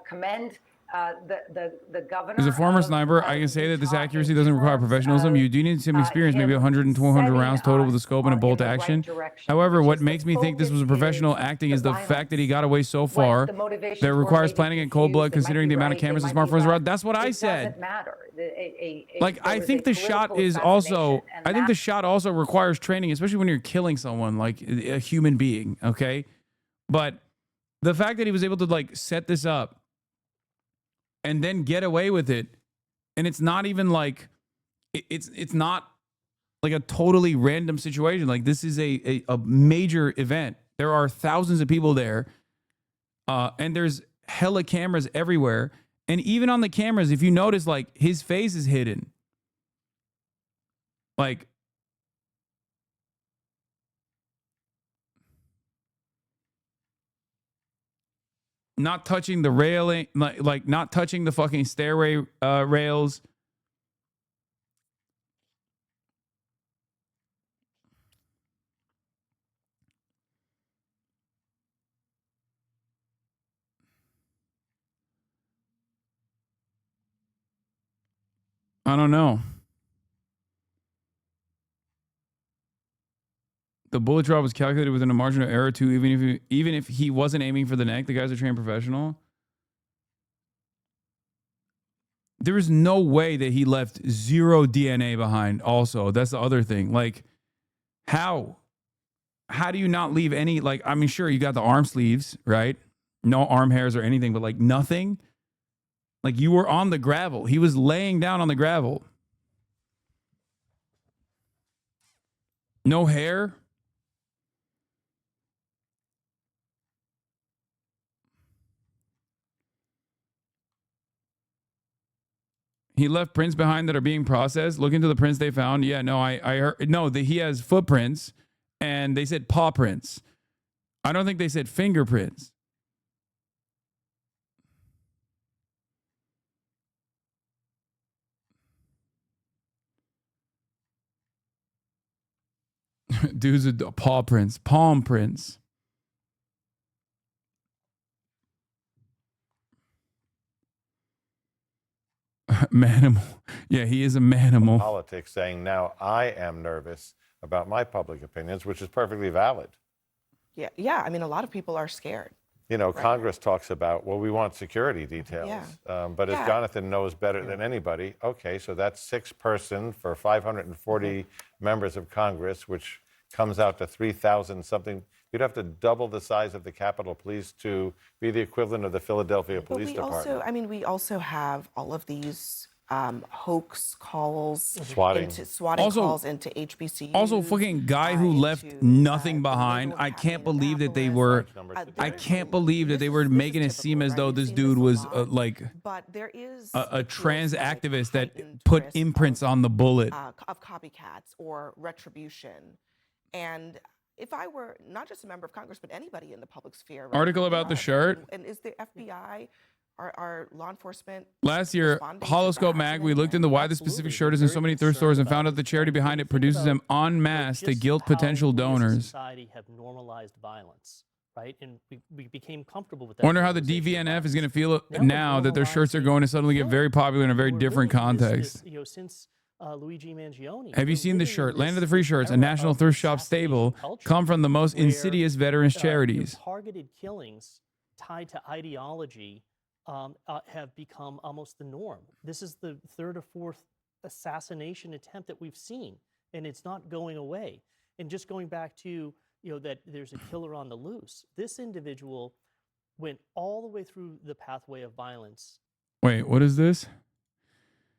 L: commend the governor.
A: As a former sniper, I can say that this accuracy doesn't require professionalism. You do need some experience, maybe 100 and 200 rounds total with a scope and a bolt action. However, what makes me think this was a professional acting is the fact that he got away so far. That requires planning in cold blood, considering the amount of cameras and smartphones around. That's what I said. Like, I think the shot is also, I think the shot also requires training, especially when you're killing someone, like a human being, okay? But the fact that he was able to, like, set this up and then get away with it, and it's not even like, it's not like a totally random situation. Like, this is a major event. There are thousands of people there, and there's hella cameras everywhere. And even on the cameras, if you notice, like, his face is hidden. Like, not touching the railing, like not touching the fucking stairway rails. I don't know. The bullet drop was calculated within a margin of error too, even if he wasn't aiming for the neck. The guy's a trained professional. There is no way that he left zero DNA behind. Also, that's the other thing. Like, how do you not leave any? Like, I mean, sure, you got the arm sleeves, right? No arm hairs or anything, but like nothing. Like, you were on the gravel. He was laying down on the gravel. No hair. He left prints behind that are being processed. Look into the prints they found. Yeah, no, I heard. No, he has footprints, and they said paw prints. I don't think they said fingerprints. Dude's a paw prints, palm prints. Manimal. Yeah, he is a manimal.
E: Politics saying now I am nervous about my public opinions, which is perfectly valid.
F: Yeah. I mean, a lot of people are scared.
E: You know, Congress talks about, well, we want security details. But as Jonathan knows better than anybody, okay, so that's 6 person for 540 members of Congress, which comes out to 3,000 something. You'd have to double the size of the Capitol Police to be the equivalent of the Philadelphia Police Department.
F: We also have all of these hoax calls,
E: swatting
F: calls into HBCUs.
A: Also, fucking guy who left nothing behind. I can't believe that they were. I can't believe that they were making it seem as though this dude was
F: But there is
A: a trans activist that put imprints on the bullet.
F: Of copycats or retribution. And if I were not just a member of Congress, but anybody in the public sphere. Right,
A: Article about the shirt.
F: And is the FBI, our law enforcement?
A: Last year, Holoscope Mag, we looked into why the specific shirt is in so many thrift stores and found out the charity behind it produces them en masse to guilt potential donors.
G: Society have normalized violence, right? And we became comfortable with that.
A: I wonder how the DVNF is going to feel now that their shirts are going to suddenly get very popular in a very different context.
G: Since Luigi Mangione.
A: Have you seen the shirt? Land of the Free Shirts, a national thrift shop staple, come from the most insidious veterans charities.
G: Targeted killings tied to ideology have become almost the norm. This is the 3rd or 4th assassination attempt that we've seen, and it's not going away. And just going back to, that there's a killer on the loose. This individual went all the way through the pathway of violence.
A: Wait, what is this?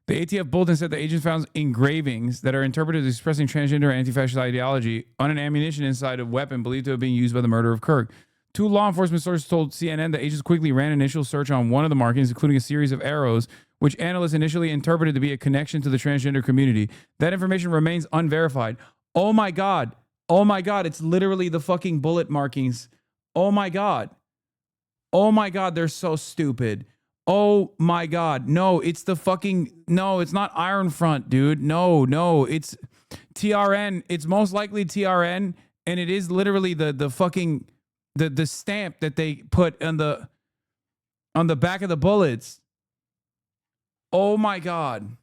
A: The ATF bulletin said the agents found engravings that are interpreted as expressing transgender anti-fascist ideology on an ammunition inside a weapon believed to have been used by the murder of Kirk. 2 law enforcement sources told CNN that agents quickly ran an initial search on one of the markings, including a series of arrows, which analysts initially interpreted to be a connection to the transgender community. That information remains unverified. Oh my God. Oh my God. It's literally the fucking bullet markings. Oh my God. Oh my God. They're so stupid. Oh my God. No, it's the fucking, no, it's not Iron Front, dude. No, it's TRN. It's most likely TRN. And it is literally the fucking, the stamp that they put on the back of the bullets. Oh my God.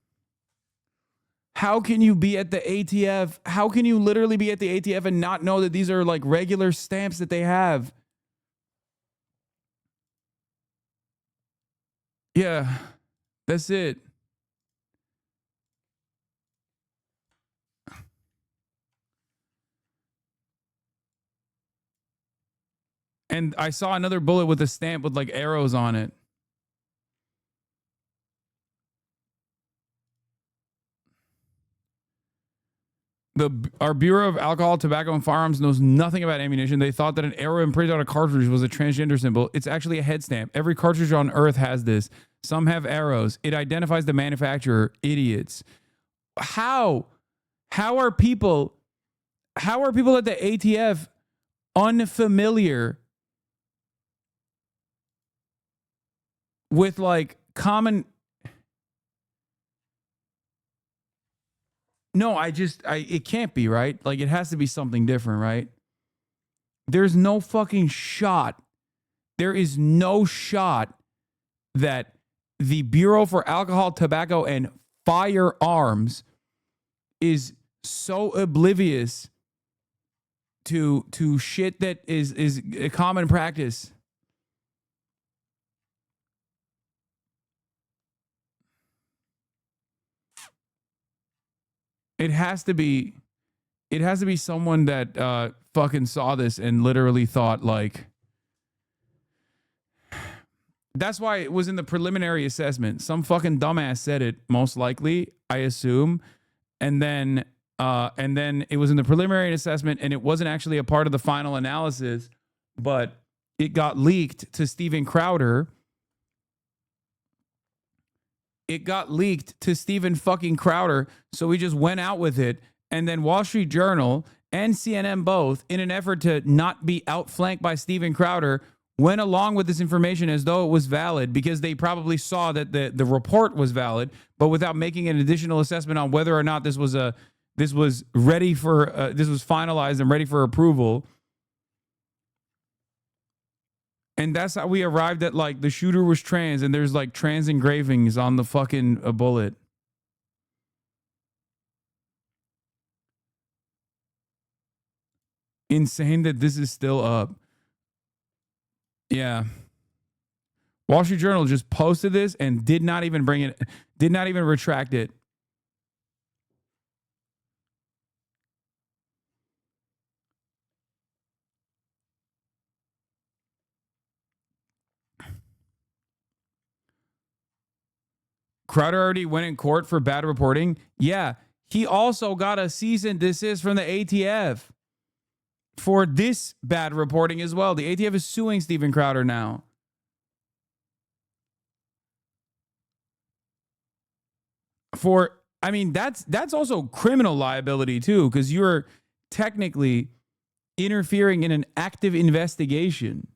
A: How can you be at the ATF? How can you literally be at the ATF and not know that these are like regular stamps that they have? Yeah, that's it. And I saw another bullet with a stamp with like arrows on it. Our Bureau of Alcohol, Tobacco, and Firearms knows nothing about ammunition. They thought that an arrow imprinted on a cartridge was a transgender symbol. It's actually a head stamp. Every cartridge on Earth has this. Some have arrows. It identifies the manufacturer. Idiots. How are people at the ATF unfamiliar with like common. No, it can't be, right? Like, it has to be something different, right? There's no fucking shot. There is no shot that the Bureau for Alcohol, Tobacco, and Firearms is so oblivious to shit that is a common practice. It has to be someone that fucking saw this and literally thought like, that's why it was in the preliminary assessment. Some fucking dumbass said it, most likely, I assume. And then it was in the preliminary assessment, and it wasn't actually a part of the final analysis, but it got leaked to Steven Crowder. It got leaked to Steven fucking Crowder, so we just went out with it. And then Wall Street Journal and CNN both, in an effort to not be outflanked by Steven Crowder, went along with this information as though it was valid, because they probably saw that the report was valid, but without making an additional assessment on whether or not this was finalized and ready for approval. And that's how we arrived at like the shooter was trans, and there's like trans engravings on the fucking bullet. Insane that this is still up. Yeah. Wall Street Journal just posted this and did not even retract it. Crowder already went in court for bad reporting. Yeah, he also got a cease and desist from the ATF for this bad reporting as well. The ATF is suing Steven Crowder now. That's also criminal liability too, because you're technically interfering in an active investigation.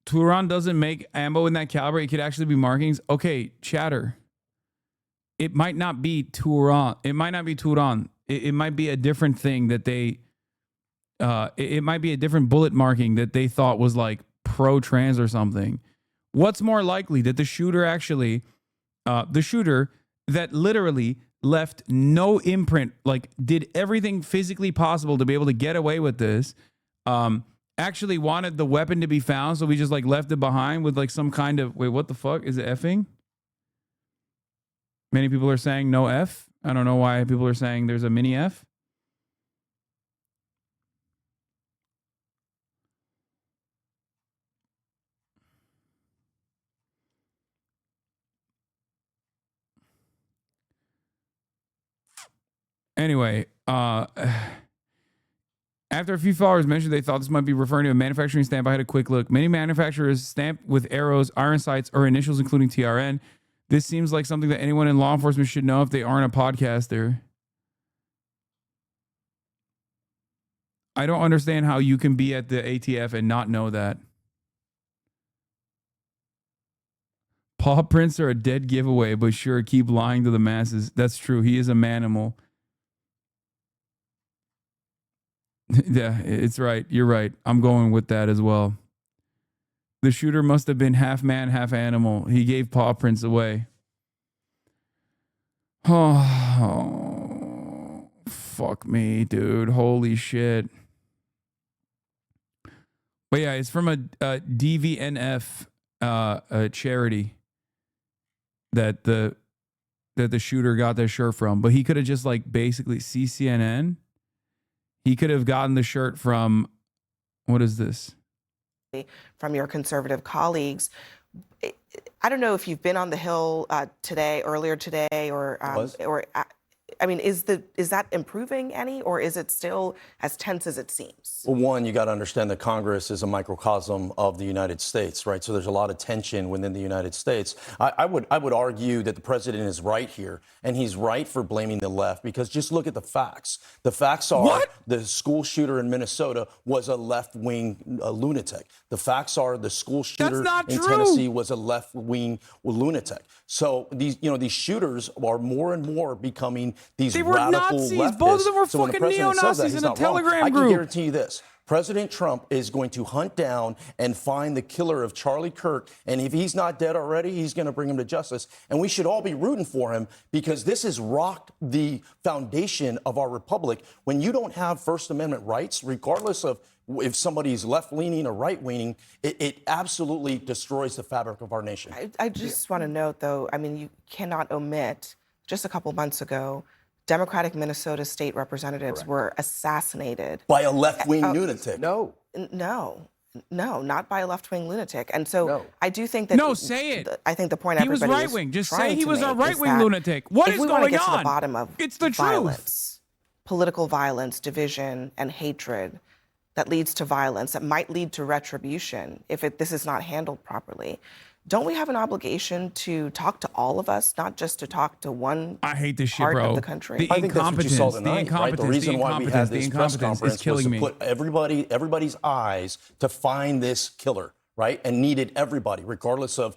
A: Turan doesn't make ammo in that caliber. It could actually be markings. Okay, chatter. It might not be Turan. It might not be Turan. It might be a different thing that they. It might be a different bullet marking that they thought was like pro-trans or something. What's more likely, that the shooter actually, the shooter that literally left no imprint, like did everything physically possible to be able to get away with this, actually wanted the weapon to be found, so we just like left it behind with like some kind of, wait, what the fuck? Is it effing? Many people are saying no F. I don't know why people are saying there's a mini F. Anyway, after a few followers mentioned they thought this might be referring to a manufacturing stamp, I had a quick look. Many manufacturers stamp with arrows, iron sights, or initials including TRN. This seems like something that anyone in law enforcement should know if they aren't a podcaster. I don't understand how you can be at the ATF and not know that. Paw prints are a dead giveaway, but sure, keep lying to the masses. That's true. He is a manimal. Yeah, it's right. You're right. I'm going with that as well. The shooter must have been half man, half animal. He gave paw prints away. Oh, fuck me, dude. Holy shit. But yeah, it's from a DVNF a charity that the shooter got their shirt from. But he could have just like basically CCNN. He could have gotten the shirt from, what is this?
F: From your conservative colleagues. I don't know if you've been on the Hill earlier today, or I mean, is that improving any, or is it still as tense as it seems?
M: Well, one, you got to understand that Congress is a microcosm of the United States, right? So there's a lot of tension within the United States. I would argue that the president is right here, and he's right for blaming the left, because just look at the facts. The facts are the school shooter in Minnesota was a left-wing lunatic. The facts are the school shooter in Tennessee was a left-wing lunatic. So these shooters are more and more becoming these radical
A: Nazis.
M: leftists.
A: Both of them were
M: So when the
A: fucking
M: president says that,
A: neo-Nazis
M: he's
A: in a
M: not wrong.
A: Telegram
M: I
A: group.
M: can guarantee you this. President Trump is going to hunt down and find the killer of Charlie Kirk. And if he's not dead already, he's going to bring him to justice. And we should all be rooting for him, because this has rocked the foundation of our republic. When you don't have First Amendment rights, regardless of if somebody's left-leaning or right-leaning, it absolutely destroys the fabric of our nation.
F: I just want to note, though, I mean, you cannot omit, just a couple months ago, Democratic Minnesota state representatives were assassinated.
M: By a left-wing lunatic.
F: No, not by a left-wing lunatic. And so I do think that...
A: No, say it.
F: I think the point
A: he was
F: everybody
A: right-wing.
F: is
A: Just
F: trying
A: say he
F: to
A: was a
F: make is
A: right-wing
F: that
A: lunatic. What is
F: if we want to
A: going
F: get to
A: on?
F: the bottom of
A: It's the
F: violence, political violence, division, and hatred that leads to violence, that might lead to retribution if this is not handled properly, don't we have an obligation to talk to all of us, not just to talk to one
A: I hate this shit,
F: part
A: bro.
F: of the country?
A: The
M: I think that's what you saw tonight, right? The reason why we had this press conference was to put everybody's eyes to find this killer, right? And needed everybody, regardless of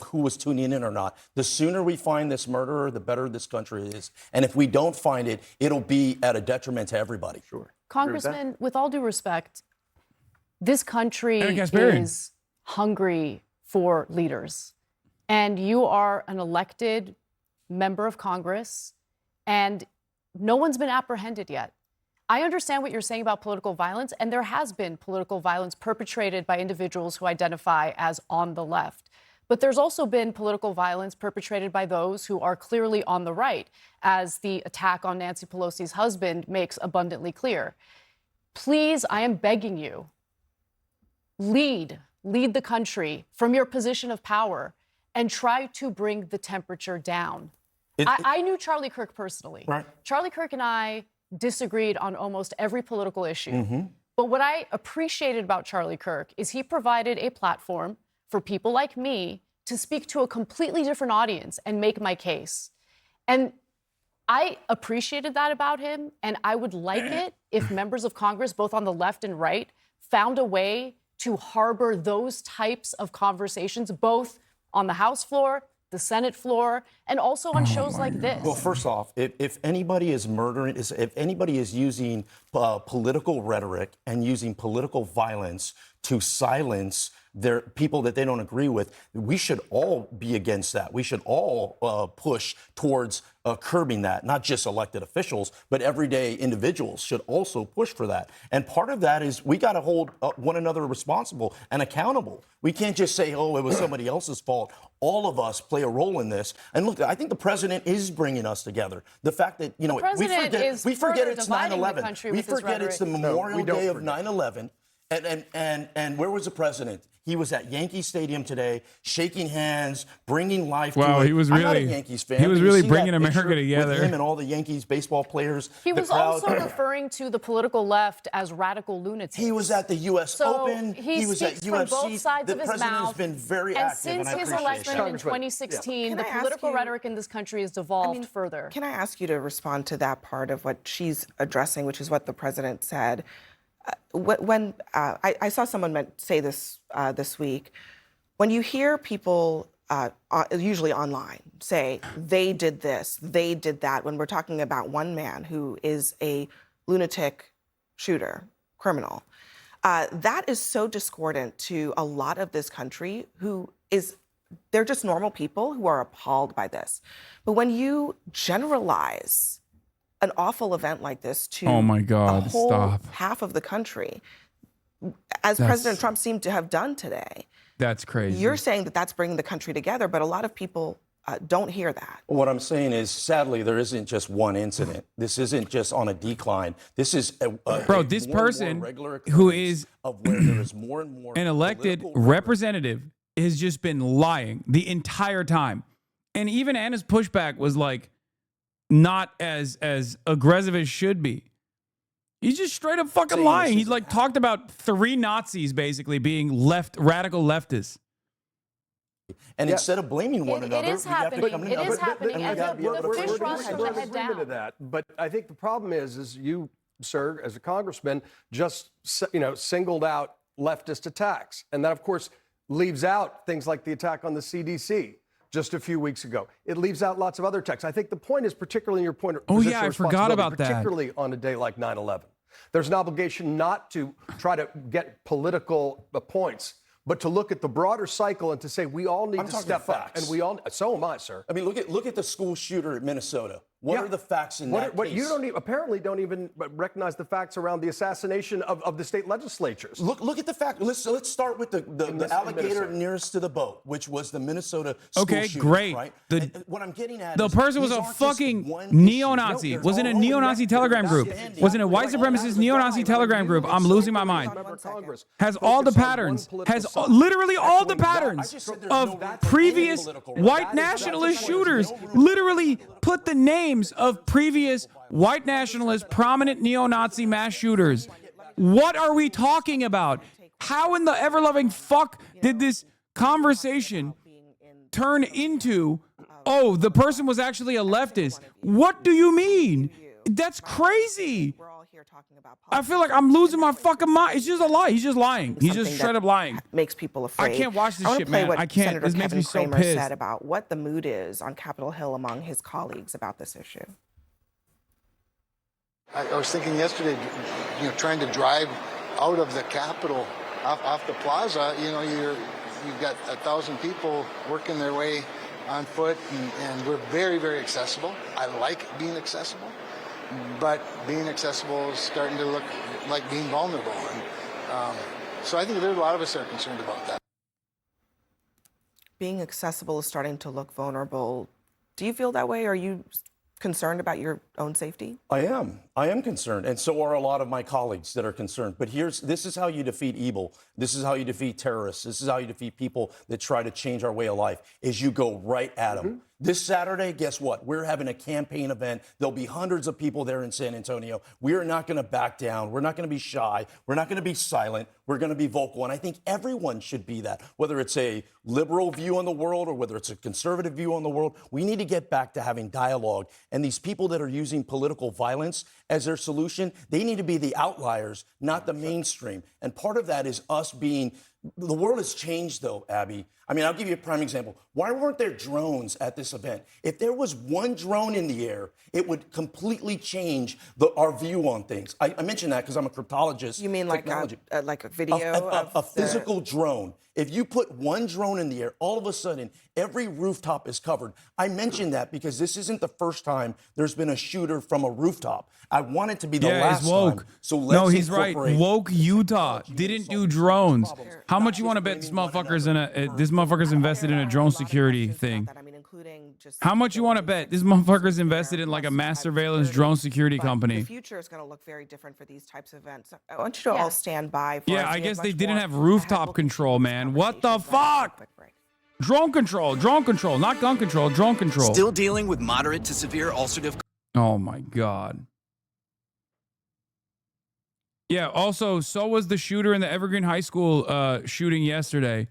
M: who was tuning in or not. The sooner we find this murderer, the better this country is. And if we don't find it, it'll be at a detriment to everybody.
E: Sure.
N: Congressman, with all due respect, this country is hungry for leaders. And you are an elected member of Congress, and no one's been apprehended yet. I understand what you're saying about political violence, and there has been political violence perpetrated by individuals who identify as on the left. But there's also been political violence perpetrated by those who are clearly on the right, as the attack on Nancy Pelosi's husband makes abundantly clear. Please, I am begging you, lead the country from your position of power and try to bring the temperature down. I knew Charlie Kirk personally.
M: Right.
N: Charlie Kirk and I disagreed on almost every political issue.
M: Mm-hmm.
N: But what I appreciated about Charlie Kirk is he provided a platform for people like me to speak to a completely different audience and make my case. And I appreciated that about him, and I would like it if members of Congress, both on the left and right, found a way to harbor those types of conversations, both on the House floor, the Senate floor, and also on shows like this.
M: Well, first off, if anybody is murdering, if anybody is using political rhetoric and using political violence to silence their people that they don't agree with, we should all be against that. We should all push towards curbing that. Not just elected officials, but everyday individuals should also push for that. And part of that is we got to hold one another responsible and accountable. We can't just say, oh, it was somebody else's fault. All of us play a role in this. And look, I think the president is bringing us together. The fact that, you know, we forget it's 9/11. We forget it's the Memorial Day of 9/11. And where was the president? He was at Yankee Stadium today, shaking hands, bringing life to it.
A: Wow, he was really,
M: I'm not a Yankees fan.
A: he was
M: but you
A: really
M: see
A: bringing
M: that
A: America
M: picture
A: together.
M: With him and all the Yankees baseball players.
N: He
M: the
N: was
M: crowd.
N: also referring to the political left as radical lunatics.
M: He was at the U.S.
N: So
M: Open.
N: He
M: was
N: speaks
M: at
N: from
M: UFC.
N: both sides
M: The
N: of his
M: president
N: mouth.
M: has been very
N: and
M: active,
N: since
M: and I
N: his
M: appreciate
N: election
M: that.
N: in 2016,
F: Can
N: the
F: I ask
N: political
F: you-
N: rhetoric in this country has devolved further.
F: Can I ask you to respond to that part of what she's addressing, which is what the president said? I saw someone say this this week, when you hear people, usually online, say they did this, they did that, when we're talking about one man who is a lunatic shooter, criminal, that is so discordant to a lot of this country they're just normal people who are appalled by this. But when you generalize an awful event like this to
A: Oh my God,
F: a whole
A: stop.
F: half of the country, as President Trump seemed to have done today,
A: That's crazy.
F: you're saying that that's bringing the country together, but a lot of people don't hear that.
M: What I'm saying is, sadly, there isn't just one incident. This isn't just on a decline. This is
A: Bro, this person who is
M: of where there is more and more
A: an elected representative has just been lying the entire time. And even Anna's pushback was like, not as aggressive as should be. He's just straight up fucking lying. He like talked about 3 Nazis basically being radical leftists.
M: And instead of blaming one another,
N: it is happening. It is happening. And the fish runs from the head down.
O: To that. But I think the problem is you, sir, as a congressman, just singled out leftist attacks, and that of course leaves out things like the attack on the CDC just a few weeks ago. It leaves out lots of other attacks. I think the point is, particularly in your point of
A: oh yeah, I forgot about that.
O: Particularly on a day like 9/11, there's an obligation not to try to get political points, but to look at the broader cycle and to say we all need to step up. And we all, so am I, sir.
M: I mean, look at the school shooter at Minnesota. What are the facts in that case?
O: You apparently don't even recognize the facts around the assassination of the state legislatures.
M: Look at the fact. Let's start with the alligator nearest to the boat, which was the Minnesota school shooter.
A: Great.
M: Right? What I'm getting at
A: the person was a fucking neo-Nazi. Was in a neo-Nazi Telegram group. Was in a white supremacist neo-Nazi Telegram group. I'm losing my mind. Has all the patterns. Has literally all the patterns of previous white nationalist shooters. Literally put the names of previous white nationalist, prominent neo-Nazi mass shooters. What are we talking about? How in the ever-loving fuck did this conversation turn into, oh, the person was actually a leftist? What do you mean? That's crazy. I feel like I'm losing my fucking mind. It's just a lie. He's just lying. He's just straight up lying.
F: Makes people afraid.
A: I can't watch this shit, man. I can't.
F: Senator
A: This makes me so
F: Kevin
A: pissed.
F: said about what the mood is on Capitol Hill among his colleagues about this issue.
P: I was thinking yesterday, trying to drive out of the Capitol off the plaza, you've got 1,000 people working their way on foot, and we're very, very accessible. I like being accessible. But being accessible is starting to look like being vulnerable. And so I think there's a lot of us that are concerned about that.
F: Being accessible is starting to look vulnerable. Do you feel that way? Are you concerned about your own safety?
M: I am concerned, and so are a lot of my colleagues that are concerned. But this is how you defeat evil. This is how you defeat terrorists. This is how you defeat people that try to change our way of life, is you go right at them. This Saturday, guess what? We're having a campaign event. There'll be hundreds of people there in San Antonio. We are not going to back down. We're not going to be shy. We're not going to be silent. We're going to be vocal. And I think everyone should be that, whether it's a liberal view on the world or whether it's a conservative view on the world. We need to get back to having dialogue. And these people that are using political violence as their solution, they need to be the outliers, not the mainstream. And part of that is us being, the world has changed though, Abby. I mean, I'll give you a prime example. Why weren't there drones at this event? If there was one drone in the air, it would completely change our view on things. I mentioned that because I'm a cryptologist.
F: You mean like a video of
M: a physical drone? If you put one drone in the air, all of a sudden, every rooftop is covered. I mentioned that because this isn't the first time there's been a shooter from a rooftop. I want it to be the last
A: woke.
M: time. So let's
A: he's right. Woke Utah didn't do drones. How much you want to bet this motherfucker's invested in a drone security thing? How much you want to bet this motherfucker's invested in like a mass surveillance drone security company?
F: The future is going to look very different for these types of events. I want you to all stand by. For
A: I guess they didn't have rooftop control, man. What the fuck? Drone control, not gun control, drone control.
Q: Still dealing with moderate to severe ulcerative.
A: Oh my God. Yeah, also, so was the shooter in the Evergreen High School shooting yesterday.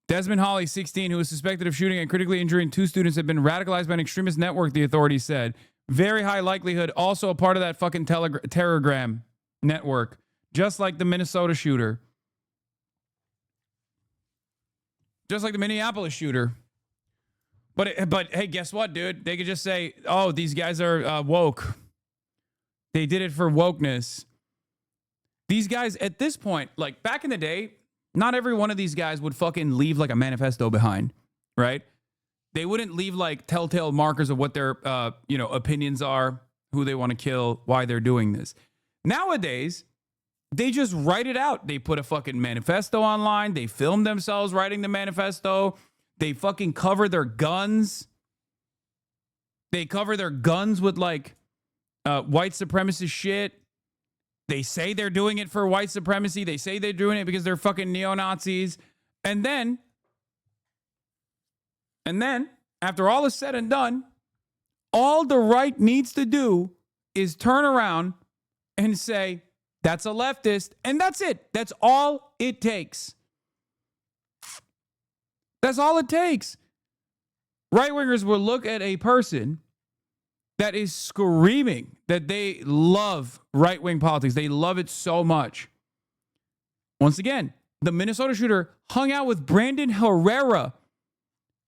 A: Desmond Hawley, 16, who was suspected of shooting and critically injuring 2 students, had been radicalized by an extremist network, the authorities said. Very high likelihood, also a part of that fucking Telegram network, just like the Minnesota shooter. Just like the Minneapolis shooter. But hey, guess what, dude? They could just say, oh, these guys are woke. They did it for wokeness. These guys, at this point, like back in the day, not every one of these guys would fucking leave like a manifesto behind, right? They wouldn't leave like telltale markers of what their, opinions are, who they want to kill, why they're doing this. Nowadays, they just write it out. They put a fucking manifesto online. They film themselves writing the manifesto. They fucking cover their guns. They cover their guns with like white supremacist shit. They say they're doing it for white supremacy. They say they're doing it because they're fucking neo-Nazis. And then, after all is said and done, All the right needs to do is turn around and say, that's a leftist, and that's it. That's all it takes. That's all it takes. Right-wingers will look at a person that is screaming that they love right-wing politics. They love it so much. Once again, the Minnesota shooter hung out with Brandon Herrera,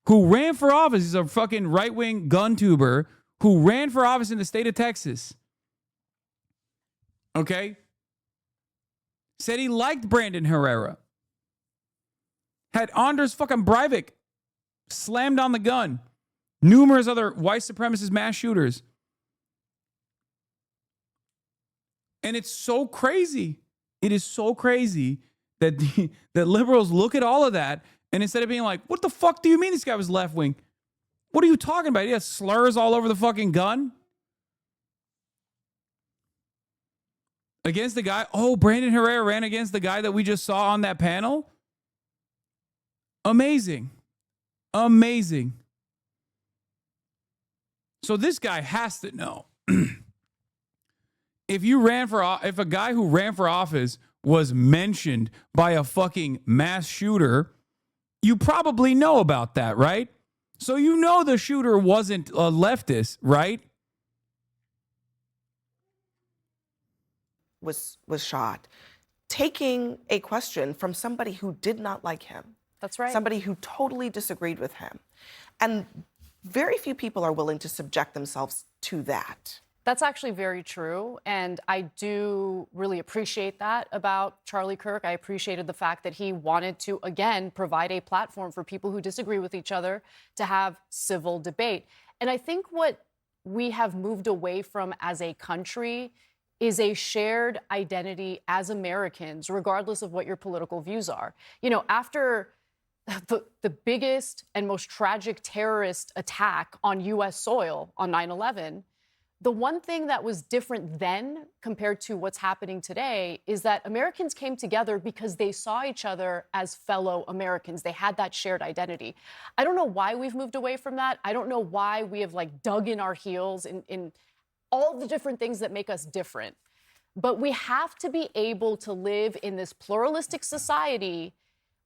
A: who ran for office. He's a fucking right-wing gun tuber who ran for office in the state of Texas. Okay? Said he liked Brandon Herrera. Had Anders fucking Breivik slammed on the gun. Numerous other white supremacist mass shooters. And it's so crazy. It is so crazy that that liberals look at all of that, and instead of being like, what the fuck do you mean this guy was left wing? What are you talking about? He has slurs all over the fucking gun. Against the guy. Oh, Brandon Herrera ran against the guy that we just saw on that panel. Amazing. Amazing. So this guy has to know. If a guy who ran for office was mentioned by a fucking mass shooter, you probably know about that, right? So you know the shooter wasn't a leftist, right?
F: Was shot, taking a question from somebody who did not like him.
N: That's right.
F: Somebody who totally disagreed with him. And very few people are willing to subject themselves to that.
N: That's actually very true. And I do really appreciate that about Charlie Kirk. I appreciated the fact that he wanted to, again, provide a platform for people who disagree with each other to have civil debate. And I think what we have moved away from as a country is a shared identity as Americans, regardless of what your political views are. You know, after the biggest and most tragic terrorist attack on U.S. soil on 9/11, the one thing that was different then compared to what's happening today is that Americans came together because they saw each other as fellow Americans. They had that shared identity. I don't know why we've moved away from that. I don't know why we have dug in our heels in all the different things that make us different. But we have to be able to live in this pluralistic society,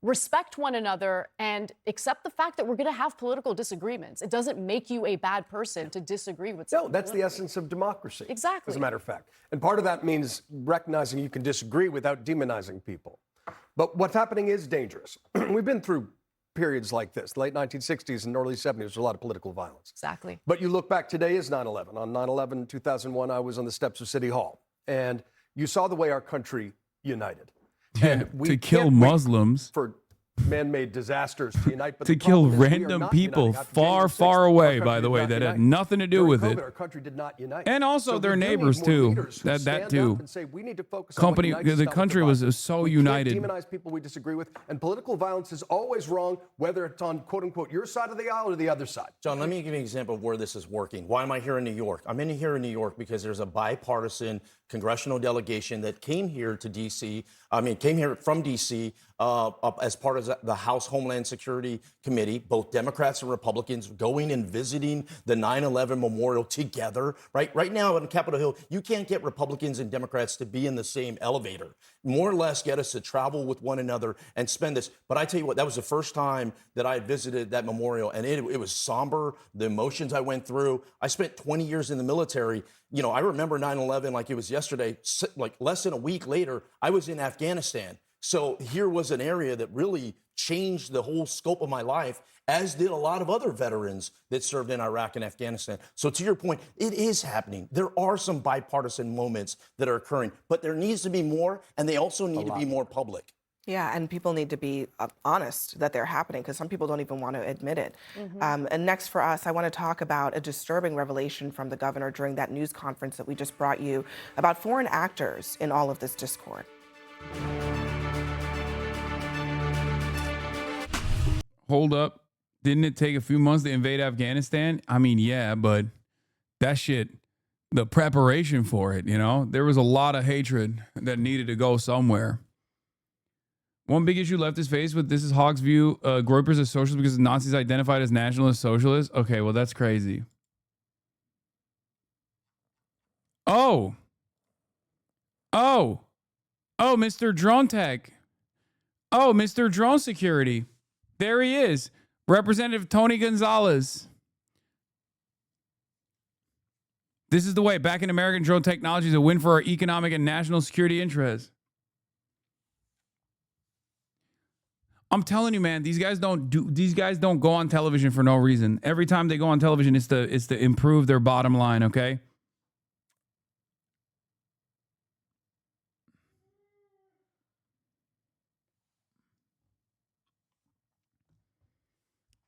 N: respect one another, and accept the fact that we're going to have political disagreements. It doesn't make you a bad person to disagree with someone.
O: No, that's the essence of democracy.
N: Exactly.
O: As a matter of fact. And part of that means recognizing you can disagree without demonizing people. But what's happening is dangerous. We've been through periods like this, the late 1960s and early 70s, there's a lot of political violence.
N: Exactly.
O: But you look back, today is 9/11. On 9/11, 2001, I was on the steps of City Hall. And you saw the way our country united. And we
A: to kill
O: can't wait
A: Muslims.
O: for man-made disasters to unite. But
A: To
O: the
A: kill
O: problem is we are
A: random
O: not
A: people
O: uniting. After
A: far,
O: January
A: far
O: 6th,
A: away,
O: our country
A: by the
O: did
A: way,
O: not
A: that had
O: unite.
A: nothing to do
O: During
A: with
O: COVID,
A: it.
O: Our country did not unite.
A: And also
O: So
A: their
O: we do need
A: neighbors
O: more
A: too.
O: leaders who
A: That
O: stand
A: too.
O: up and say, we need to focus on what
A: Company,
O: unites us,
A: the
O: not what
A: country
O: divides
A: was
O: us.
A: so
O: We
A: united.
O: can't demonize people we disagree with, and political violence is always wrong, whether it's on quote unquote your side of the aisle or the other side.
M: John, let me give you an example of where this is working. Why am I here in New York? I'm here in New York because there's a bipartisan congressional delegation that came here to D.C. Came here from D.C. As part of the House Homeland Security Committee, both Democrats and Republicans going and visiting the 9/11 memorial together. Right now on Capitol Hill, you can't get Republicans and Democrats to be in the same elevator. More or less get us to travel with one another and spend this. But I tell you what, that was the first time that I had visited that memorial, and it was somber, the emotions I went through. I spent 20 years in the military. You know, I remember 9/11 like it was yesterday. Like less than a week later, I was in Afghanistan. So here was an area that really changed the whole scope of my life, as did a lot of other veterans that served in Iraq and Afghanistan. So to your point, it is happening. There are some bipartisan moments that are occurring, but there needs to be more, and they also need to be more public.
F: Yeah, and people need to be honest that they're happening, because some people don't even want to admit it. And next for us, I want to talk about a disturbing revelation from the governor during that news conference that we just brought you about foreign actors in all of this discord.
A: Hold up. Didn't it take a few months to invade Afghanistan? I mean, yeah, but that shit, the preparation for it, you know, there was a lot of hatred that needed to go somewhere. One big issue leftists face with this is Hawk's view, Groyper's as socialist because Nazis identified as nationalist socialists. Okay, well, that's crazy. Oh, Mr. Drone Tech. Oh, Mr. Drone Security. There he is. Representative Tony Gonzalez. This is the way. Back in American drone technology is a win for our economic and national security interests. I'm telling you, man, these guys don't go on television for no reason. Every time they go on television, it's to improve their bottom line, okay?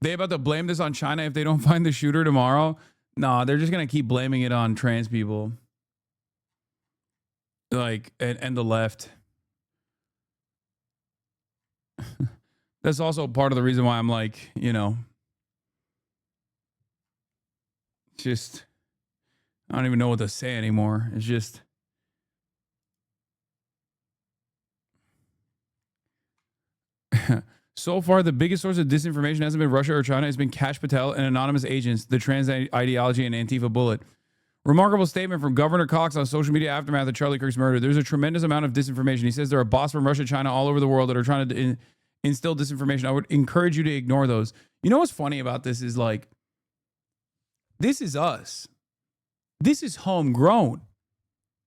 A: They about to blame this on China if they don't find the shooter tomorrow? No, they're just gonna keep blaming it on trans people. Like, and the left. That's also part of the reason why I'm like, just, I don't even know what to say anymore. It's just, so far, the biggest source of disinformation hasn't been Russia or China. It's been Kash Patel and anonymous agents, the trans ideology, and Antifa bullet. Remarkable statement from Governor Cox on social media aftermath of Charlie Kirk's murder. There's a tremendous amount of disinformation. He says there are bots from Russia, China, all over the world that are trying to instill disinformation. I would encourage you to ignore those. You know what's funny about this is like, this is us. This is homegrown.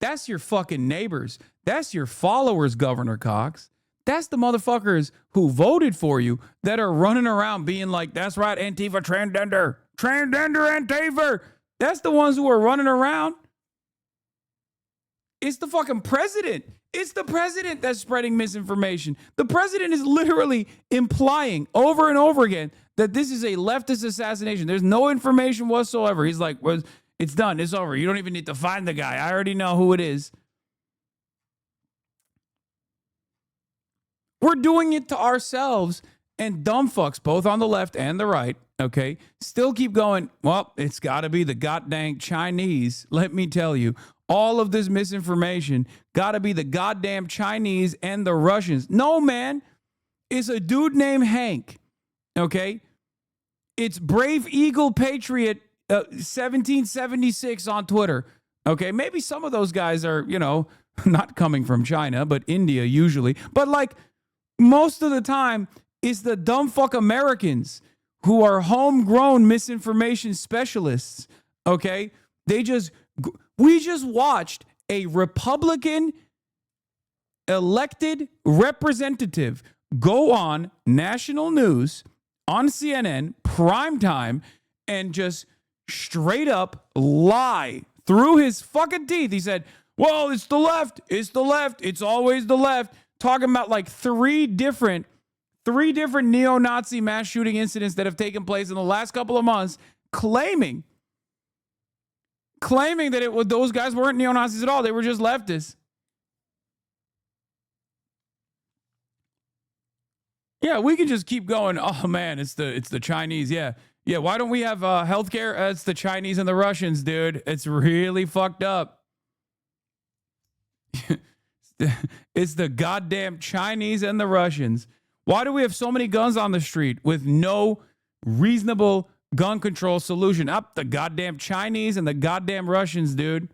A: That's your fucking neighbors. That's your followers, Governor Cox. That's the motherfuckers who voted for you that are running around being like, that's right, Antifa, transgender, Antifa. That's the ones who are running around. It's the fucking president. It's the president that's spreading misinformation. The president is literally implying over and over again that this is a leftist assassination. There's no information whatsoever. He's like, well, it's done. It's over. You don't even need to find the guy. I already know who it is. We're doing it to ourselves, and dumb fucks, both on the left and the right, okay, still keep going, well, it's got to be the goddamn Chinese. Let me tell you, all of this misinformation got to be the goddamn Chinese and the Russians. No, man, it's a dude named Hank, okay? It's Brave Eagle Patriot 1776 on Twitter, okay? Maybe some of those guys are, not coming from China, but India usually. But like, most of the time, it's the dumb fuck Americans who are homegrown misinformation specialists, okay? We just watched a Republican elected representative go on national news, on CNN, primetime, and just straight up lie through his fucking teeth. He said, well, it's the left, it's always the left. Talking about like three different neo-Nazi mass shooting incidents that have taken place in the last couple of months, claiming that those guys weren't neo-Nazis at all. They were just leftists. Yeah, we can just keep going. Oh man, it's the Chinese. Yeah. Why don't we have healthcare? It's the Chinese and the Russians, dude. It's really fucked up. It's the goddamn Chinese and the Russians. Why do we have so many guns on the street with no reasonable gun control solution? Up the goddamn Chinese and the goddamn Russians, dude.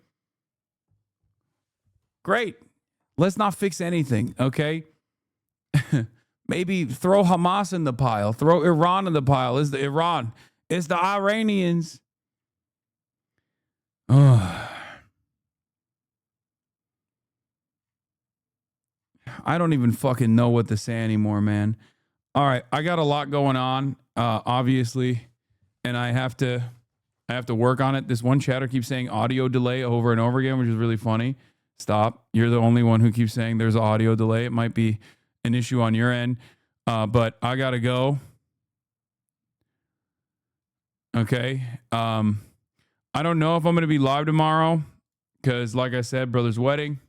A: Great. Let's not fix anything, okay? Maybe throw Hamas in the pile. Throw Iran in the pile. It's the Iran. It's the Iranians. I don't even fucking know what to say anymore, man. All right, I got a lot going on, obviously, and I have to work on it. This one chatter keeps saying audio delay over and over again, which is really funny. Stop. You're the only one who keeps saying there's audio delay. It might be an issue on your end, but I gotta go. Okay. I don't know if I'm gonna be live tomorrow because, like I said, brother's wedding.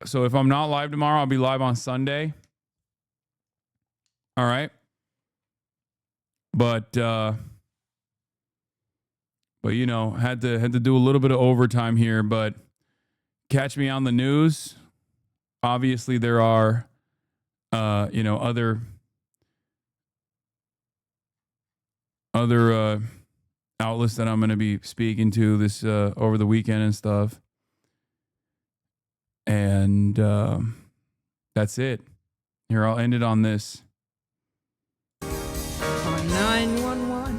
A: So if I'm not live tomorrow, I'll be live on Sunday. All right. But had to do a little bit of overtime here, but catch me on the news. Obviously there are other outlets that I'm going to be speaking to this over the weekend and stuff. And that's it. Here, I'll end it on this.
R: On 911,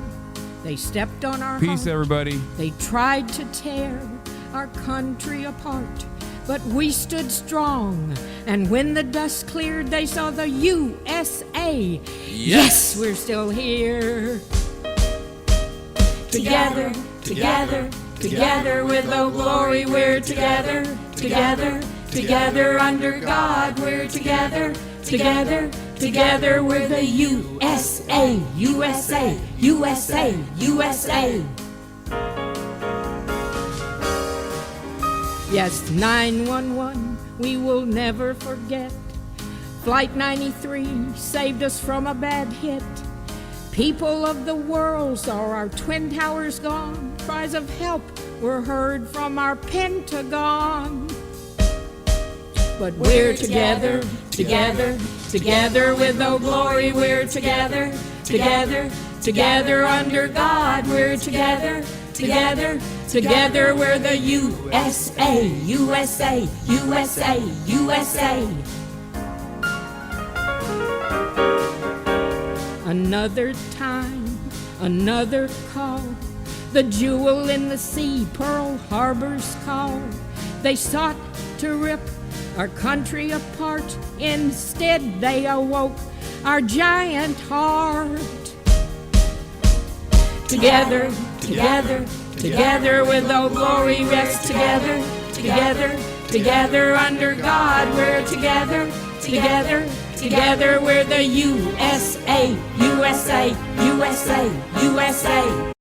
R: they stepped on our
A: Peace,
R: heart.
A: everybody.
R: They tried to tear our country apart, but we stood strong. And when the dust cleared, they saw the USA. Yes, we're still here. Together, together, together with Old Glory, we're together, together, together under God, we're together, together, together we're the USA, USA, USA, USA. Yes, 911, we will never forget. Flight 93 saved us from a bad hit. People of the world saw our twin towers gone. Cries of help were heard from our Pentagon. But we're together, together, together with Old Glory. We're together, together, together under God. We're together, together, together we're the USA, USA, USA, USA. Another time, another call. The jewel in the sea, Pearl Harbor's call. They sought to rip our country apart. Instead, they awoke our giant heart. Together, together, together with Old Glory, rest together, together, together under God. We're together, together, together we're the USA, USA, USA, USA.